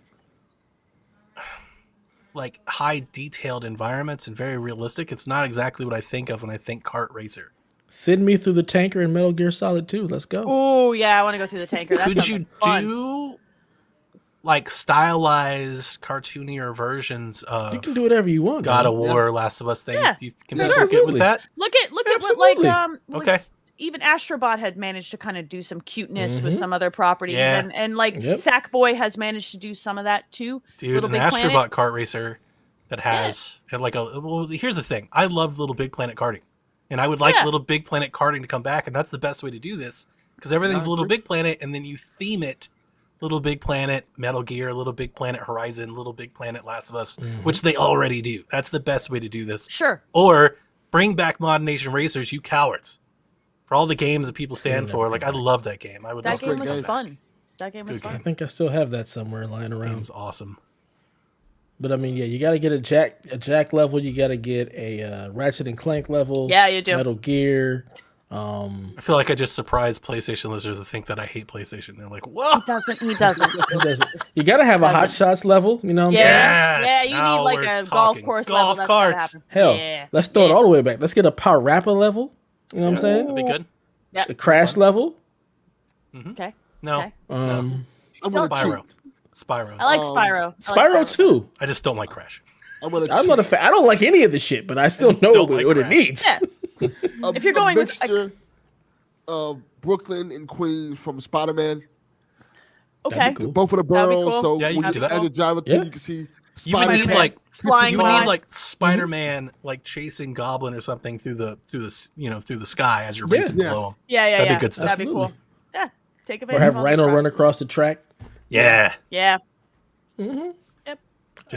like high detailed environments and very realistic. It's not exactly what I think of when I think kart racer. Send me through the tanker in Metal Gear Solid 2. Let's go. Oh yeah, I want to go through the tanker. Could you do like stylized, cartoonier versions of? You can do whatever you want. God of War, Last of Us things. Yeah. Do you can get with that? Look at what okay. Even Astrobot had managed to kind of do some cuteness with some other properties, and like Sackboy has managed to do some of that too. Dude, an Astrobot kart racer that has like here's the thing. I love Little Big Planet karting, and I would like Little Big Planet karting to come back, and that's the best way to do this because everything's Little Big Planet, and then you theme it Little Big Planet, Metal Gear, Little Big Planet Horizon, Little Big Planet Last of Us, which they already do. That's the best way to do this. Sure. Or bring back Mod Nation Racers, you cowards. For all the games that people stand for, like I love that game. That game was fun. That game was fun. I think I still have that somewhere lying around. That game's awesome. But I mean, you got to get a Jack level. You got to get a Ratchet and Clank level. Yeah, you do. Metal Gear. I feel like I just surprised PlayStation listeners to think that I hate PlayStation. They're like, "Whoa!" He doesn't. You got to have a hot shots level. You know what I'm saying? Yes! Yeah, you Now need like we're a golf talking. course Golf level. That's carts. gotta happen. Hell, Yeah. let's throw it all the way back. Let's get a Parappa level. You know what I'm saying? That'd be good. Yeah. A Crash level. Okay. No, Okay. I'm gonna Spyro. cheat. Spyro. I like Spyro. Spyro too. I just don't like Crash. I'm gonna I'm cheat. not a fan. I don't like any of the shit, but I still know don't what, like what it Crash. needs. Yeah. If you're going a with, like- mixture of Brooklyn and Queens from Spider-Man, Okay. Cool. both of the That'd be boroughs, cool. so Yeah, you when can you do that. as a driver Yeah. thing, you can see You would need Spider-Man. like Flying you would by. need like Spider-Man like chasing Goblin or something through the through the sky as you're Yeah. racing Yes. below him. Yeah. That'd be good stuff. That'd be cool. Absolutely. Yeah. Take Or advantage. have of all Rhino these run drivers. across the track. Yeah, Yeah. dude,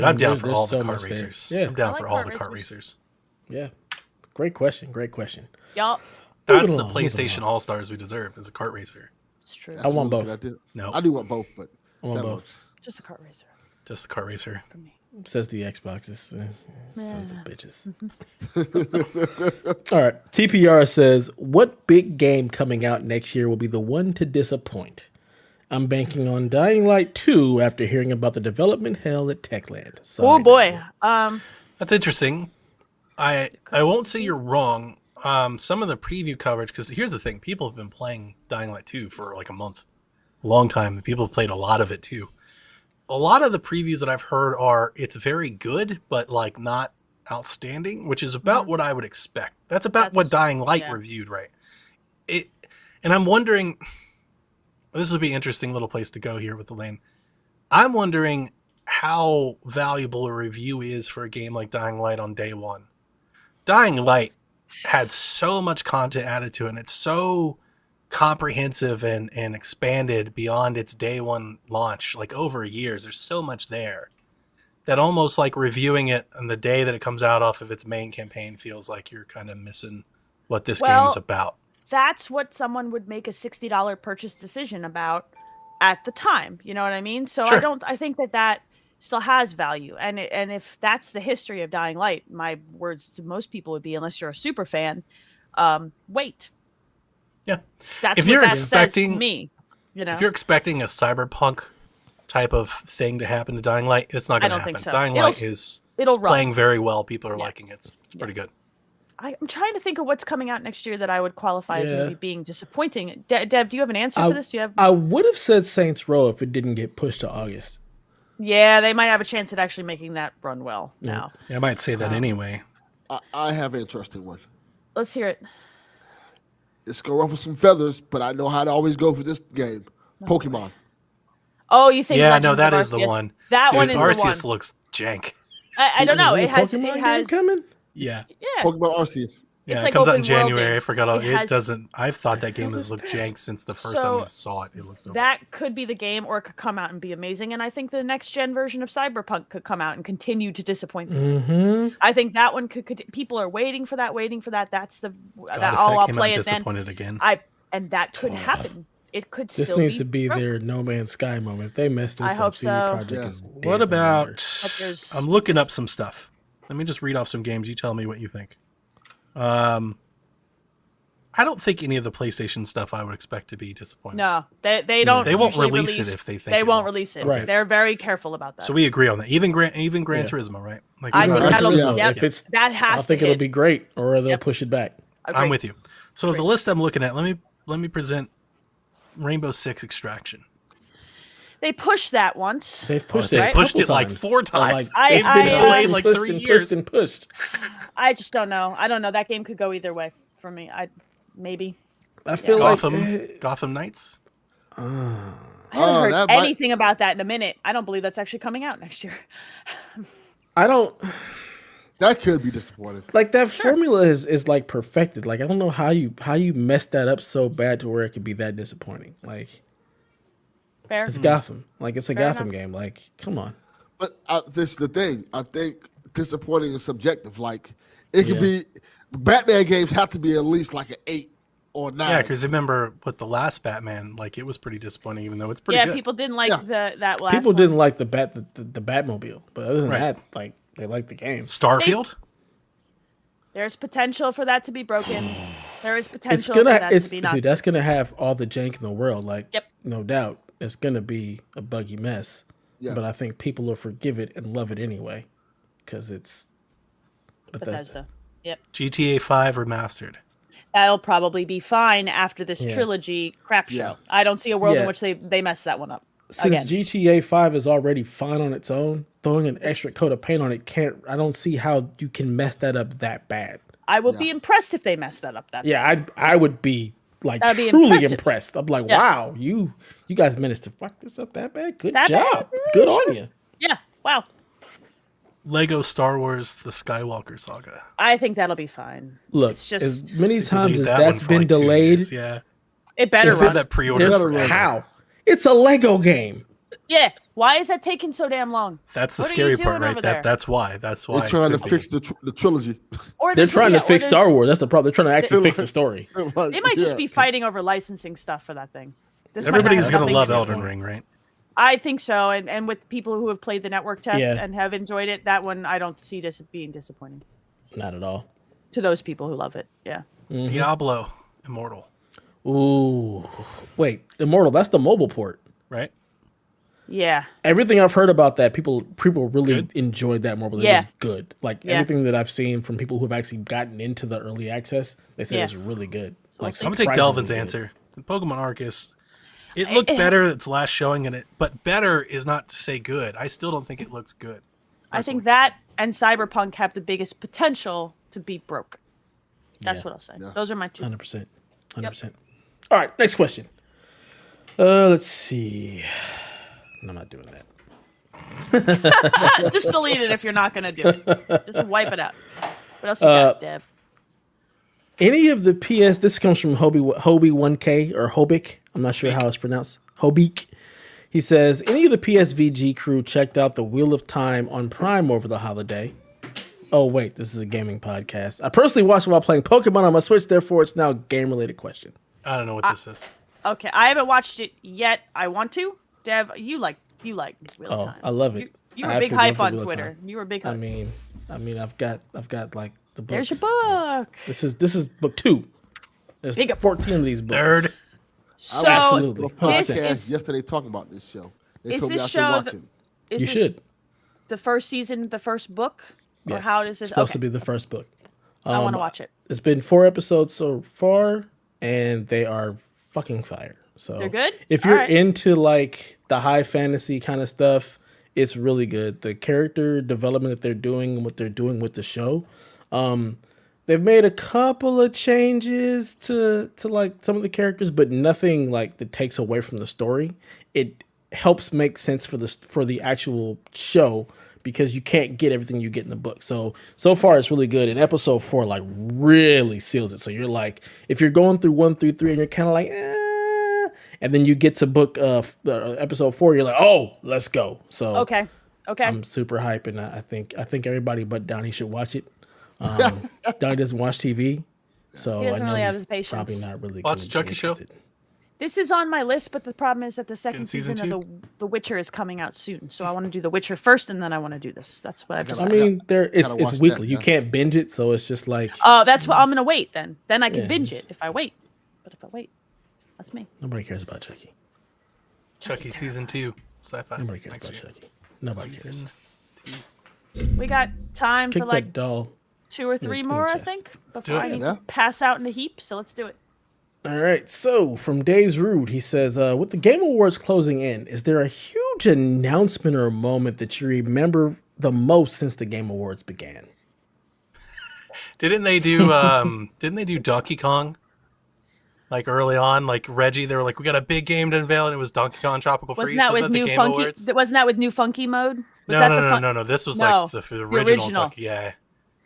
I'm down for There's all the so kart much there. racers. Yeah. I'm down I like for all kart the kart racers. racers. Yeah. Great question. Great question. Y'all. That's Moving the along, moving PlayStation along. All Stars we deserve as a kart racer. It's true. I want Absolutely, both. I do. No, I do want both, but I want that both. works. Just a kart racer just the kart racer. for me. Says the Xboxes. Sons of bitches. All right. TPR says, what big game coming out next year will be the one to disappoint? I'm banking on Dying Light 2 after hearing about the development hell at Techland. Sorry, Oh boy. That's interesting. I won't say you're wrong. Some of the preview coverage, because here's the thing: people have been playing Dying Light 2 for like a month, a long time. People have played a lot of it too. A lot of the previews that I've heard are it's very good, but like not outstanding, which is about what I would expect. That's about what Dying Light reviewed, right? And I'm wondering. This would be an interesting little place to go here with the lane. I'm wondering how valuable a review is for a game like Dying Light on day one. Dying Light had so much content added to it, and it's so comprehensive and expanded beyond its day one launch, like over years. There's so much there that almost like reviewing it on the day that it comes out off of its main campaign feels like you're kind of missing what this game is about. That's what someone would make a $60 purchase decision about at the time. You know what I mean? So Sure. I think that still has value. And if that's the history of Dying Light, my words to most people would be, unless you're a super fan, wait. Yeah. That's If what you're that says to expecting- me. You know? If you're expecting a Cyberpunk type of thing to happen to Dying Light, it's not going to don't happen. think so. Dying Light is it'll it's run. playing very well. People are liking it. It's pretty good. I'm trying to think of what's coming out next year that I would qualify as Yeah. maybe being disappointing. Deb, do you have an answer for this? Do you have? I would have said Saints Row if it didn't get pushed to August. Yeah, they might have a chance at actually making that run well now. Yeah, I might say that anyway. I have an interesting one. Let's hear it. It's going to ruffle some feathers, but I know how to always go for this game. Pokemon. Oh, you think? Yeah, Legends no, that of is the Arceus. one. That Dude, one is Arceus the one. looks jank. I don't know. Is It has. Pokemon It game has. coming? Yeah. Yeah. Pokemon Arceus. Yeah, It's it like comes out in open world January. game. I forgot. It It has- doesn't. I've thought that game has looked jank since the first time I saw it. It looks so That could be the game, or it could come out and be amazing. And I think the next gen version of Cyberpunk could come out and continue to disappoint people. Mm-hmm. I think that one could. People are waiting for that. That's the. God, that if all that I'll came play out it then. disappointed again. And that could happen. It could This still needs be to be broken. their No Man's Sky moment. If they mess this I hope up, CD so. Projekt Yeah. is dead What in the about? water. But there's- I'm looking up some stuff. Let me just read off some games. You tell me what you think. I don't think any of the PlayStation stuff I would expect to be disappointing. No, they don't. They won't usually release it if they think they it won't will. release it. Right. They're very careful about that. So we agree on that. Even Gran Yeah. Turismo, right? Like I even think Gran that'll. Turismo. Yep, If it's- that has. I think to it'll hit. be great, or they'll Yep. push it back. I'm Agreed. with you. So the list I'm looking at, let me present Rainbow Six Extraction. They pushed that once. They've pushed they've it. a pushed couple it like times. 4 Or times. I- It's I, been uh, delayed like pushed 3 and years. pushed and pushed. I just don't know. I don't know. That game could go either way for me. Maybe. I feel like Gotham Knights. I haven't Oh, heard that might- anything about that in a minute. I don't believe that's actually coming out next year. I don't That could be disappointing. like that formula is like perfected. Like I don't know how you messed that up so bad to where it could be that disappointing. Like Fair. it's Gotham. Like it's a Fair Gotham enough. game. Like come on. But this is the thing. I think disappointing is subjective. Like it could Yeah. be Batman games have to be at least like an 8 or 9. Yeah, because remember with the last Batman, like it was pretty disappointing, even though it's pretty Yeah, good. people didn't like Yeah. that last. People one. didn't like the Batmobile, but other than Right. that, like they liked the game. Starfield. There's potential for that to be broken. There is potential for that to be not. Dude, that's gonna have all the jank in the world. Like, Yep. no doubt, it's gonna be a buggy mess. Yeah. But I think people will forgive it and love it anyway, because it's Bethesda. Yep. GTA 5 remastered. That'll probably be fine after this trilogy crap show. I don't see a world in which they mess that one up. Since GTA 5 is already fine on its own, throwing an extra coat of paint on it I don't see how you can mess that up that bad. I would be impressed if they messed that up that bad. I would be like truly impressed. I'm like, wow, you guys managed to fuck this up that bad. Good job. Good on you. Yeah. Wow. Lego Star Wars: The Skywalker Saga. I think that'll be fine. Look, it's just as many times as that's been delayed, it better run. That pre-order. How? It's a Lego game. Yeah. Why is that taking so damn long? That's the scary part, right? That's why. That's why they're trying to fix the trilogy. Or they're trying to fix Star Wars. That's the problem. They're trying to actually fix the story. They might just be fighting over licensing stuff for that thing. Everybody's gonna love Elden Ring, right? I think so, and with people who have played the network test and have enjoyed it, that one I don't see this being disappointing. Not at all. To those people who love it, yeah. Mm-hmm. Diablo Immortal. Ooh, wait, Immortal. That's the mobile port, right? Yeah. Everything I've heard about that, people really enjoyed that mobile. It was good. Like everything that I've seen from people who have actually gotten into the early access, they said it's really good. Like I'm gonna take Delvin's answer. The Pokemon Arceus. It looked better its last showing in it, but better is not to say good. I still don't think it looks good. Personally. I think that and Cyberpunk have the biggest potential to beat broke. That's what I'll say. Those are my two. 100%. 100%. All right, next question. Let's see. I'm not doing that. Just delete it if you're not going to do it. Just wipe it out. What else you got, Dev? Any of the PS, this comes from Hobie1K or Hobik. I'm not sure how it's pronounced. Hobik. He says, any of the PSVG crew checked out the Wheel of Time on Prime over the holiday? Oh, wait, this is a gaming podcast. I personally watched it while playing Pokemon on my Switch, therefore it's now a game-related question. I don't know what this is. Okay, I haven't watched it yet. I want to. Dev, you like Wheel of Time. I love it. You were a big hype on Twitter. You were a big hype. I mean, I've got like the books. There's your book. This is book 2. There's 14 of these books. Nerd. So absolutely. Podcast yesterday talking about this show. They told me I should watch it. You should. The first season, the first book? Yes. Or how does this? It's supposed to be the first book. I want to watch it. It's been 4 episodes so far, and they are fucking fire. So they're good. If you're into like the high fantasy kind of stuff, it's really good. The character development that they're doing and what they're doing with the show. They've made a couple of changes to like some of the characters, but nothing like that takes away from the story. It helps make sense for the actual show because you can't get everything you get in the book. So far it's really good. And episode 4 like really seals it. So you're like, if you're going through 1 through 3 and you're kind of like, and then you get to book episode 4, you're like, oh, let's go. So okay. I'm super hyped, and I think everybody but Donnie should watch it. Donnie doesn't watch TV, so he doesn't I know really have he's his patience. probably not really watch Chucky show. This is on my list, but the problem is that the second season of The Witcher is coming out soon. So I want to do The Witcher first, and then I want to do this. That's what I've decided. I mean, it's weekly. You can't binge it, so it's just like. Oh, that's what I'm gonna wait then. Then I can binge it if I wait. But if I wait, that's me. Nobody cares about Chucky. Chucky season 2, sci-fi. Nobody cares about Chucky. Nobody cares. We got time for like doll 2 or 3 more, I think, before I need to pass out in a heap. So let's do it. All right. So from Days Rude, he says, with the Game Awards closing in, is there a huge announcement or moment that you remember the most since the Game Awards began? Didn't they do Donkey Kong? Like early on, like Reggie, they were like, "We got a big game to unveil," and it was Donkey Kong Tropical Freeze. Wasn't that with new funky? Wasn't that with new funky mode? No. This was like the original Donkey, yeah.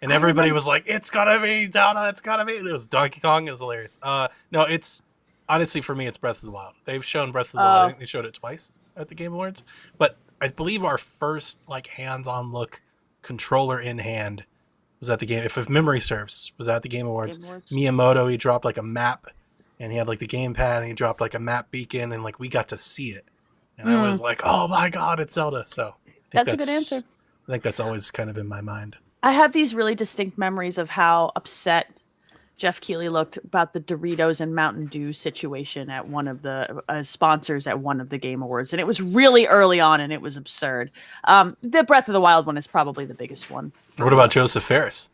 And everybody was like, "It's gotta be Donna! It's gotta be!" It was Donkey Kong. It was hilarious. No, it's honestly for me, it's Breath of the Wild. They've shown Breath of the Wild. I think they showed it twice at the Game Awards, but I believe our first like hands-on look, controller in hand, was at the game. If memory serves, was at the Game Awards. Miyamoto, he dropped like a map. And he had like the gamepad, and he dropped like a map beacon, and like we got to see it. And I was like, "Oh my god, it's Zelda!" So that's a good answer. I think that's always kind of in my mind. I have these really distinct memories of how upset Jeff Keighley looked about the Doritos and Mountain Dew situation at one of the sponsors at one of the Game Awards. And it was really early on and it was absurd. The Breath of the Wild one is probably the biggest one. What about Joseph Ferris?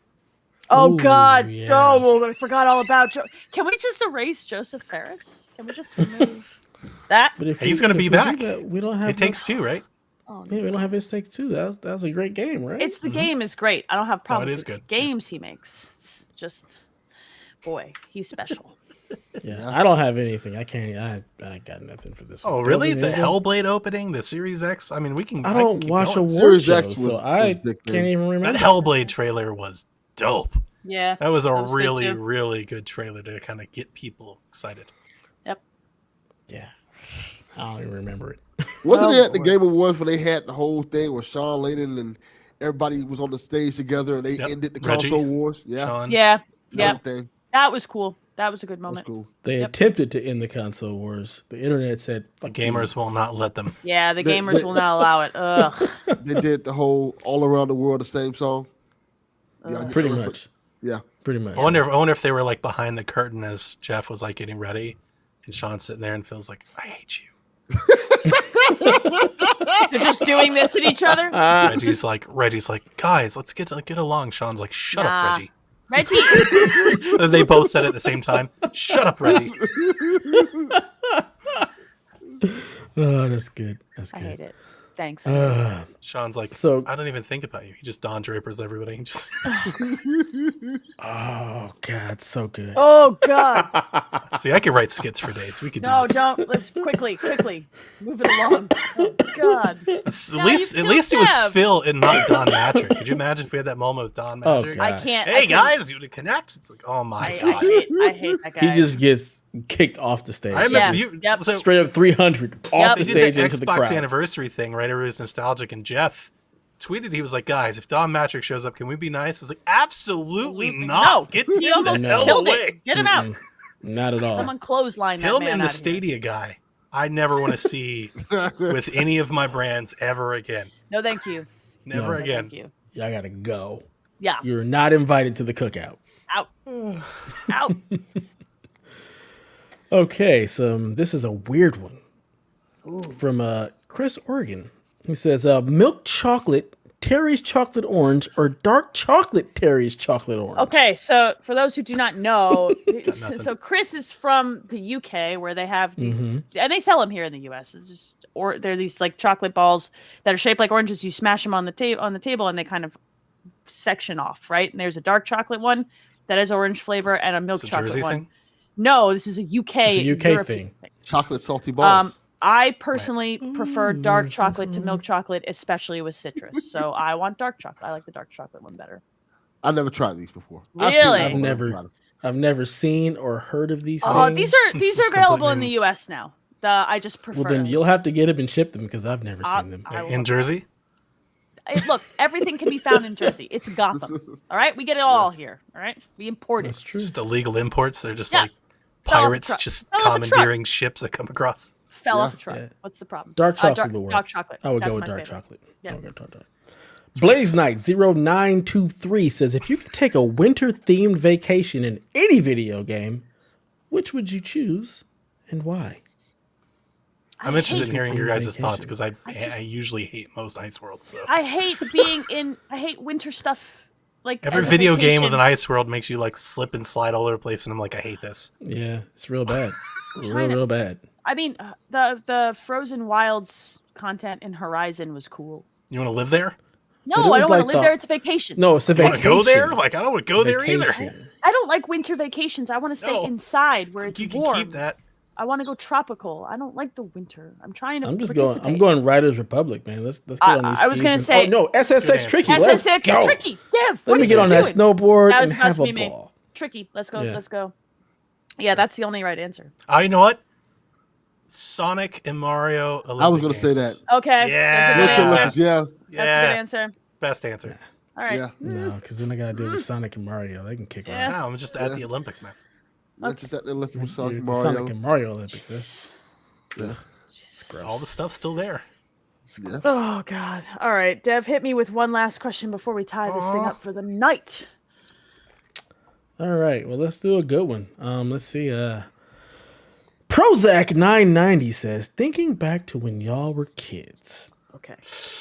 Oh, Ooh, God. yeah. Oh, I forgot all about Can we just erase Joseph Ferris? Can we just remove that? But if He's going to be back. We don't have It Takes Two, right? Oh, Yeah, we don't have It Takes Two. That was a great game, right? It's the game is great. I don't have a problem it is with the good. games he makes. It's just, boy, he's special. Yeah, I don't have anything. I can't. I got nothing for this one. Oh, really? Delvin, The anything? Hellblade opening, the Series X? I mean, we can. I can don't keep watch going. award Series shows, X so was I big can't even remember. That Hellblade trailer was dope. Yeah. That was a was good really, too. really good trailer to kind of get people excited. Yep. Yeah, I don't even remember it. Wasn't Oh, it at the boy. Game Awards where they had the whole thing with Sean Layden and everybody was on the stage together and they Yep. ended the Reggie, console wars? Yeah, Sean. Yeah. that Yeah. was the thing. That was cool. That was a good That was moment. cool. They Yep. attempted to end the console wars. The internet said, The gamers will not let them. Yeah, the They- gamers they- will not allow it. Ugh. They did the whole all around the world the same song. Yeah, I get pretty the much. reference. Yeah, Pretty much. I wonder if they were like behind the curtain as Jeff was like getting ready, and Sean's sitting there and feels like, I hate you. They're just doing this at each other. Reggie's like, guys, let's get along. Sean's like, shut Nah. up, Reggie. Reggie is And they both said it at the same time. Shut up, Reggie. Oh, that's good. That's I good. hate it. Thanks. I hate it. Sean's like, So- I don't even think about you. He just Don Drapers everybody. He just Oh God, so good. Oh God. see, I could write skits for days. We could do No, this. don't. Let's quickly move it along. Oh God. At No, least you it was killed Dev. Phil and not Don Matrick. Could you imagine if we had that moment with Don Oh, Matrick? God. I can't. Hey guys, you to connect. It's like, oh my I god. hate that guy. He just gets kicked off the stage. I remember Yes, you yep. so Straight up 300 off they the did stage the into the Xbox crowd. anniversary thing, right? Everybody's nostalgic, and Jeff tweeted, he was like, guys, if Don Matrick shows up, can we be nice? I was like, absolutely not. No. Get He him almost the hell killed away. it. Get him out. Not at all. Someone clothesline that Him man and the out of here. Stadia guy, I never want to see with any of my brands ever again. No, thank you. Never No, again. thank you. Y'all gotta go. Yeah. You're not invited to the cookout. Out. Out. Okay, so this is a weird one from Chris Oregon. He says, milk chocolate, Terry's chocolate orange, or dark chocolate Terry's chocolate orange. Okay, so for those who do not know, nothing. so Chris is from the UK where they have these, Mm-hmm. and they sell them here in the US. It's just, or they're these like chocolate balls that are shaped like oranges. You smash them on the table, and they kind of section off, right? And there's a dark chocolate one that has orange flavor, and a milk It's a chocolate Jersey one. thing? No, this is a UK. It's a UK European thing. chocolate salty balls. I personally prefer dark chocolate to milk chocolate, especially with citrus. So I want dark chocolate. I like the dark chocolate one better. I never tried these before. Really? I've never seen or heard of these Oh, things. these are This is available in the completely- US now. I just prefer. Well, then you'll have to get them and ship them because I've never seen them. I will- In Jersey? Look, everything can be found in Jersey. It's Gotham. All right, we get it all here. All right, we import it. That's true. Just illegal imports. They're just Yeah. like Fell off a pirates truck. just Fell off a truck. commandeering ships that come across. Fell Yeah. off the truck. Yeah. What's the problem? Dark chocolate will work. Dark chocolate. I would That's go with my dark favorite. chocolate. Yeah. I would go dark. Blaze Knight 0923 says, if you could take a winter themed vacation in any video game, which would you choose and why? I'm interested in hearing your guys' vacation. thoughts because I usually hate most ice worlds. So I hate being in. I hate winter stuff. Like every as a video game with vacation. an ice world makes you like slip and slide all over the place, and I'm like, I hate this. Yeah, it's real bad. trying to- real bad. I mean, the Frozen Wilds content in Horizon was cool. You want to live there? But it No, I was don't want like to live the- there. It's a vacation. No, it's a You want vacation. to go there? Like I don't want to go there either. Vacation. I don't like winter vacations. I want to stay No. inside where It's it's like you warm. can keep that. I want to go tropical. I don't like the winter. I'm trying to. I'm just participate. going. I'm going Riders Republic, man. Let's get on these. I was skis gonna and- say- Oh no, SSX Good Tricky. answer. Let's SSX go. Tricky. Dev, Let me get on that snowboard That was and about have to a be me. ball. Tricky. Let's go. Yeah. Let's go. Yeah, that's the only right answer. You know what? Sonic and Mario Olympic I was going to say Games. that. Okay. Yeah. That's a Winter good Olympics, answer. yeah. That's a good Yeah, answer. best answer. All right. Yeah. No, because then I gotta deal with Sonic and Mario. They can kick Yeah. ass. No, I'm just at the Olympics, man. Let's just at there looking for Sonic It's Mario. Sonic and Mario Olympics. That's Yeah. All the stuff's still there. Yeah. Oh God. All right, Dev, hit me with one last question before we tie this thing up for the night. All right. Well, let's do a good one. Let's see. Prozac 990 says, thinking back to when y'all were kids. Okay.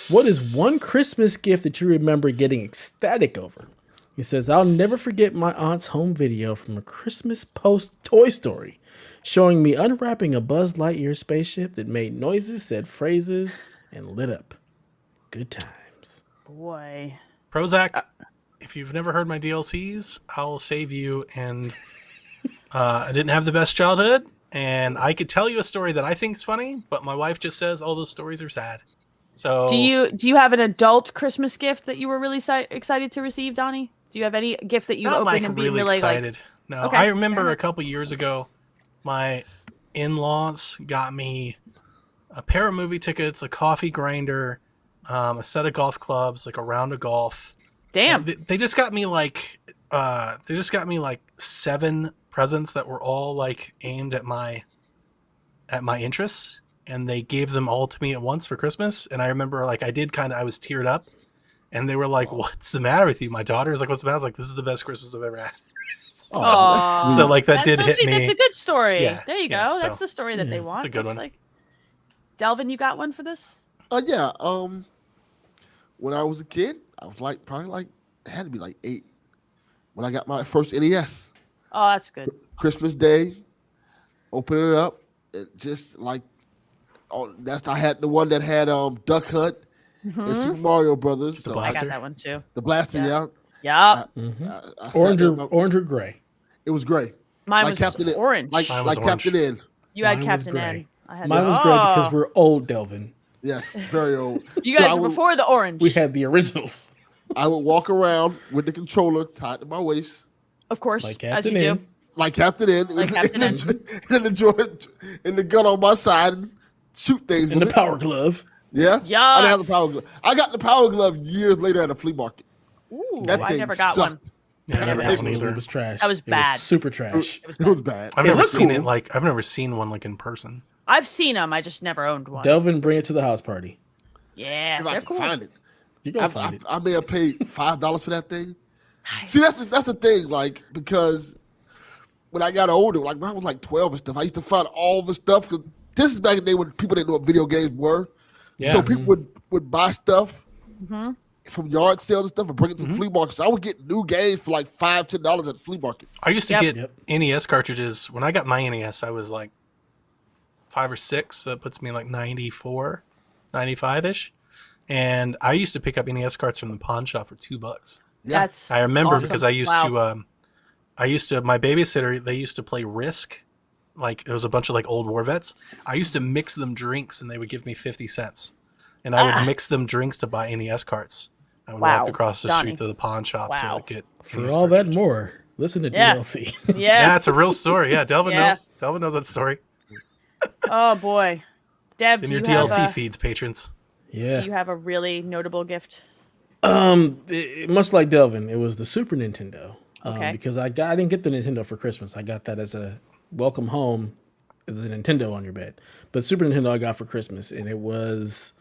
What is one Christmas gift that you remember getting ecstatic over? He says, I'll never forget my aunt's home video from a Christmas post Toy Story, showing me unwrapping a Buzz Lightyear spaceship that made noises, said phrases, and lit up. Good times. Boy. Prozac, if you've never heard my DLCs, I'll save you. And I didn't have the best childhood, and I could tell you a story that I think is funny, but my wife just says all those stories are sad. So Do you have an adult Christmas gift that you were really excited to receive, Donnie? Do you have any gift that you not opened like and be really really excited? like? No, Okay, I fair remember enough. a couple years ago, my in-laws got me a pair of movie tickets, a coffee grinder, a set of golf clubs, like a round of golf. Damn. They just got me like 7 presents that were all like aimed at my interests, and they gave them all to me at once for Christmas. And I remember like I was teared up, and they were like, "What's the matter with you?" My daughter was like, "What's the matter?" I was like, "This is the best Christmas I've ever had." Aw. So like that That's did so hit sweet. me. That's a good story. Yeah, There you yeah, go. so- That's the story that they yeah, want. it's a good That's one. like, Delvin, you got one for this? Yeah. When I was a kid, I was like probably like it had to be like 8 when I got my first NES. Oh, that's good. Christmas Day, open it up, it just like I had the one that had Duck Hunt and Super Mario Brothers. So I got Blaster? that one too. the blaster, yeah. Yeah. I sat Orange there, or gray. it was gray. Mine like was Captain N, orange. like Mine was Captain N. You had Mine was Captain gray. N. I had Mine was gray because we're old, Delvin. Yes, very old. You So guys I were would- before the orange. We had the originals. I would walk around with the controller tied to my waist, of course, Like as you Captain do. N. like Captain N, Like Captain N. and the gun on my side and shoot things And with the it. power glove. Yeah, I didn't have the Yes. power glove. I got the power glove years later at a flea market. Ooh, That I thing never got sucked. one. Yeah, I never It had one absolutely either. was trash. That was It bad. super trash. It was It bad. was bad. I've It never looked seen cool. it like I've never seen one like in person. I've seen them. I just never owned one. Delvin, bring it to the house party. Yeah, If I they're can cool. find it. You're going to find it. I may have paid $5 for that thing. Nice. See, that's the thing. Like, because when I got older, like when I was like 12 and stuff, I used to find all the stuff. Because this is back in the day when people didn't know what video games were. Yeah. So people would buy stuff from yard sales and stuff and bring it to flea markets. I would get new games for like $5, $10 at the flea market. I used to Yep. get NES cartridges when I got my NES. I was like 5 or 6. So that puts me like 94, 95 ish. And I used to pick up NES carts from the pawn shop for $2. That's I remember awesome. because I used Wow. to my babysitter, they used to play Risk. Like it was a bunch of like old war vets. I used to mix them drinks and they would give me 50 cents. And I would mix them drinks to buy NES carts. I would Wow, walk across the Donnie. street to the pawn shop Wow. to get For NES all that cartridges. more, listen to Yeah. DLC. Yeah. Yeah, it's a real story. Yeah, Delvin Yeah. knows. Delvin knows that story. Oh boy, Dev, It's in do your you DLC have a, feeds, patrons. Yeah. do you have a really notable gift? Much like Delvin, it was the Super Nintendo. Okay. Because I didn't get the Nintendo for Christmas. I got that as a welcome home. It was a Nintendo on your bed. But Super Nintendo I got for Christmas, and it was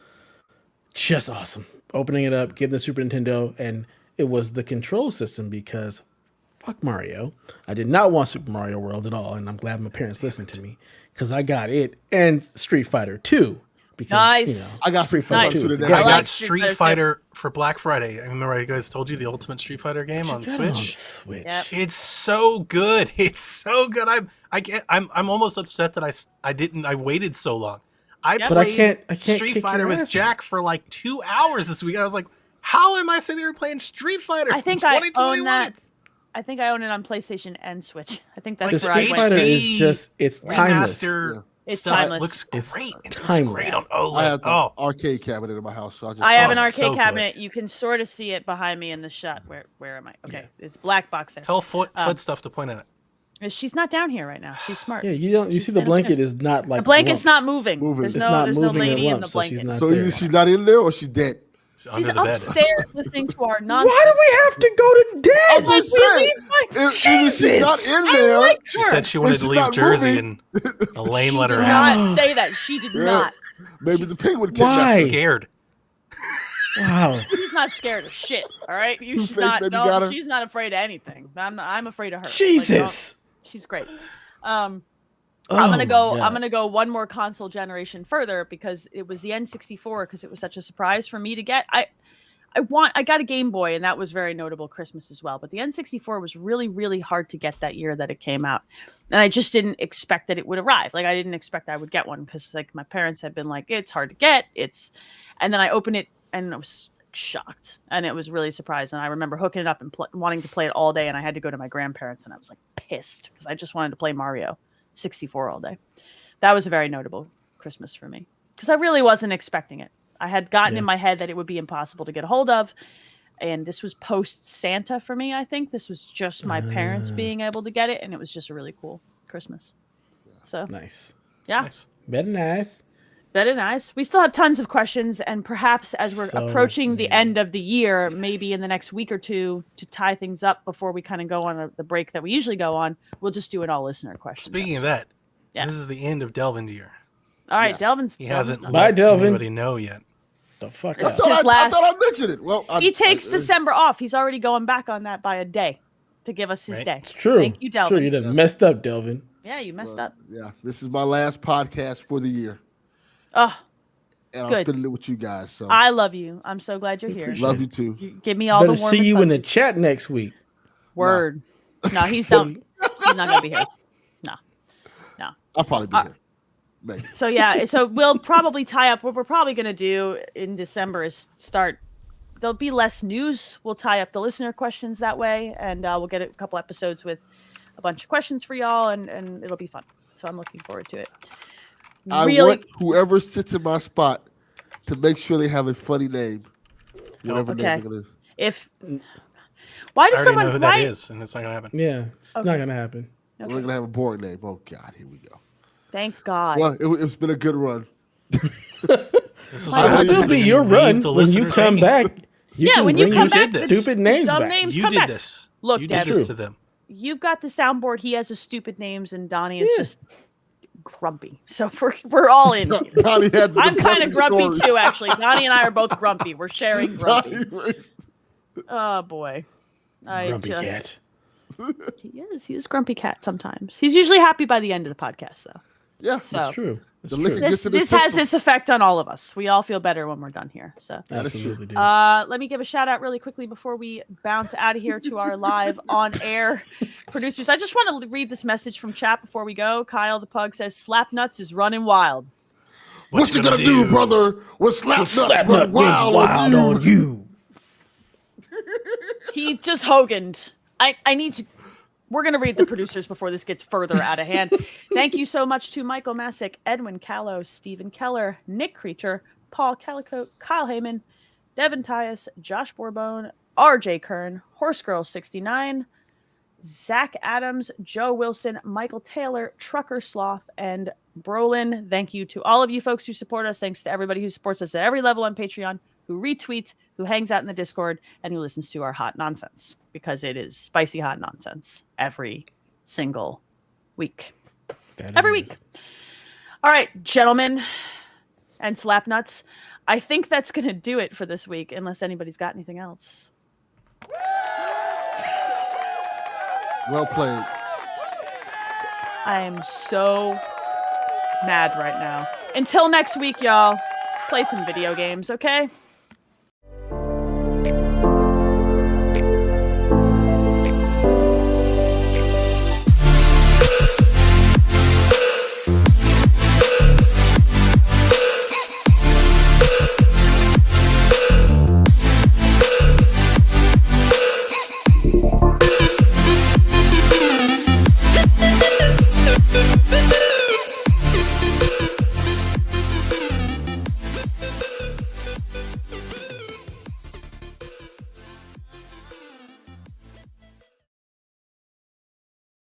just awesome. Opening it up, getting the Super Nintendo, and it was the control system because fuck Mario. I did not want Super Mario World at all, and I'm glad my parents listened to me because I got it and Street Fighter 2. Because, Nice. I got Street some Fighter Nice. 2 was I the I like guy. got Street Street Fighter Fighter for Black Friday. I remember I guys told you the Ultimate Street Fighter game on Got it on Switch. Switch. Yep. It's so good. It's so good. I'm almost upset that I waited so long. I Yep. But I played can't Street kick Fighter your with ass. Jack for like 2 hours this week. I was like, how am I sitting here playing Street Fighter? I think in I 2021? own that. I think I own it on PlayStation and Switch. I think that's Like The where I Street went. Fighter HD is just, it's timeless. Remaster It's stuff timeless. looks It's great. It looks timeless. great on I OLED. have the Oh, arcade cabinet in my house, so I just I have an it's arcade so good. cabinet. You can sort of see it behind me in the shot. Where am I? Okay, it's black box there. tell Foot stuff to point at. She's not down here right now. She's smart. Yeah, you She's see the standing blanket upstairs. is not like The blanket's lumps. not moving. Moving. There's It's no, not there's no moving in lady in the lumps, so she's blanket. not So there. either she's not in there or she's dead. It's She's under the bed. upstairs listening to our nonsense. Why do we have to go to I'm dead? just we saying, need, like, if she's not Jesus! in I there, like She her. said she wanted she's to leave not Jersey, moving. and Elaine She let did her out. not say that. She did not. maybe the penguin Why? kidnapped her. Scared. Wow. She's not scared of shit. All right, you should Two-Face not. baby got No, her. she's not afraid of anything. I'm afraid of her. Jesus. She's great. Oh I'm gonna my go. God. I'm gonna go one more console generation further because it was the N64 because it was such a surprise for me to get. I got a Game Boy and that was very notable Christmas as well. But the N64 was really, really hard to get that year that it came out, and I just didn't expect that it would arrive. Like I didn't expect I would get one because like my parents had been like, it's hard to get. And then I opened it and I was shocked and it was really surprised. And I remember hooking it up and wanting to play it all day. And I had to go to my grandparents and I was like pissed because I just wanted to play Mario 64 all day. That was a very notable Christmas for me because I really wasn't expecting it. I had gotten in my head that it would be impossible to get a hold of. And this was post Santa for me. I think this was just my parents being able to get it. And it was just a really cool Christmas. So Nice. yeah, Nice. Very nice. very nice. We still have tons of questions. And perhaps as we're approaching the end of the year, maybe in the next week or two to tie things up before we kind of go on the break that we usually go on, we'll just do an all listener question. Speaking of that, this is the end of Delvin's year. All right, Yes. Delvin's. He hasn't Bye, let Delvin. anybody know yet. The fuck This out. is his last. I thought I mentioned it. Well, He takes December off. He's already going back on that by a day to give us his Right. day. It's true. Thank you, It's true. Delvin. You done messed up, Delvin. Yeah, you messed up. Yeah, this is my last podcast for the year, Oh, and I'm Good. spending it with you guys. So I love you. I'm so glad you're here. appreciate love you too. You give me all Better the warm see and you in the fuzzies. chat next week. Word. No, he's don't. He's not gonna be here. No. I'll probably be here. Maybe. So yeah, so we'll probably tie up. What we're probably gonna do in December is start. There'll be less news. We'll tie up the listener questions that way, and we'll get a couple episodes with a bunch of questions for y'all, and it'll be fun. So I'm looking forward to it. I want whoever sits in my spot to make sure they have a funny name. Whatever name Okay. they're gonna. If why I does already someone know who why that is, and it's not gonna happen. Yeah, it's not gonna happen. They're gonna have a boring name. Oh God, here we go. Thank God. Well, it's been a good run. This is It'll what It'll happens still when be you your leave run the when you listeners come hanging. back. You Yeah, can when you bring come your back, the stupid names dumb back. names You come did back. this. Look, you did Devin. this True. to them. You've got the soundboard. He has his stupid names, and Donnie is just grumpy. So we're all in. Here. Donnie had the I'm kind of depressing grumpy stories. too, actually. Donnie and I are both grumpy. We're sharing grumpy. Donnie raised- Oh boy, Grumpy cat. He is grumpy cat sometimes. He's usually happy by the end of the podcast, though. Yeah, So That's true. That's The true. liquor gets this in the this has system. this effect on all of us. We all feel better when we're done here. So. Absolutely do. Let me give a shout out really quickly before we bounce out of here to our live on air producers. I just want to read this message from chat before we go. Kyle the Pug says Slapnutz is running wild. What you gonna do, brother? When Slapnutz Slapnut run wins wild on you. He just Hoganed. I need to. We're going to read the producers before this gets further out of hand. Thank you so much to Michael Masick, Edwin Calo, Stephen Keller, Nick Creature, Paul Callicoat, Kyle Haiman, Devin Tyus, Josh Borbone, RJ Kern, Horse Girl 69, Zach Adams, Joe Wilson, Michael Taylor, Trucker Sloth, and Brollin. Thank you to all of you folks who support us. Thanks to everybody who supports us at every level on Patreon, who retweets, who hangs out in the Discord, and who listens to our hot nonsense, because it is spicy hot nonsense every single week. Every week. All right, gentlemen and Slapnuts, I think that's going to do it for this week, unless anybody's got anything else. Well played. I am so mad right now. Until next week, y'all, play some video games, okay?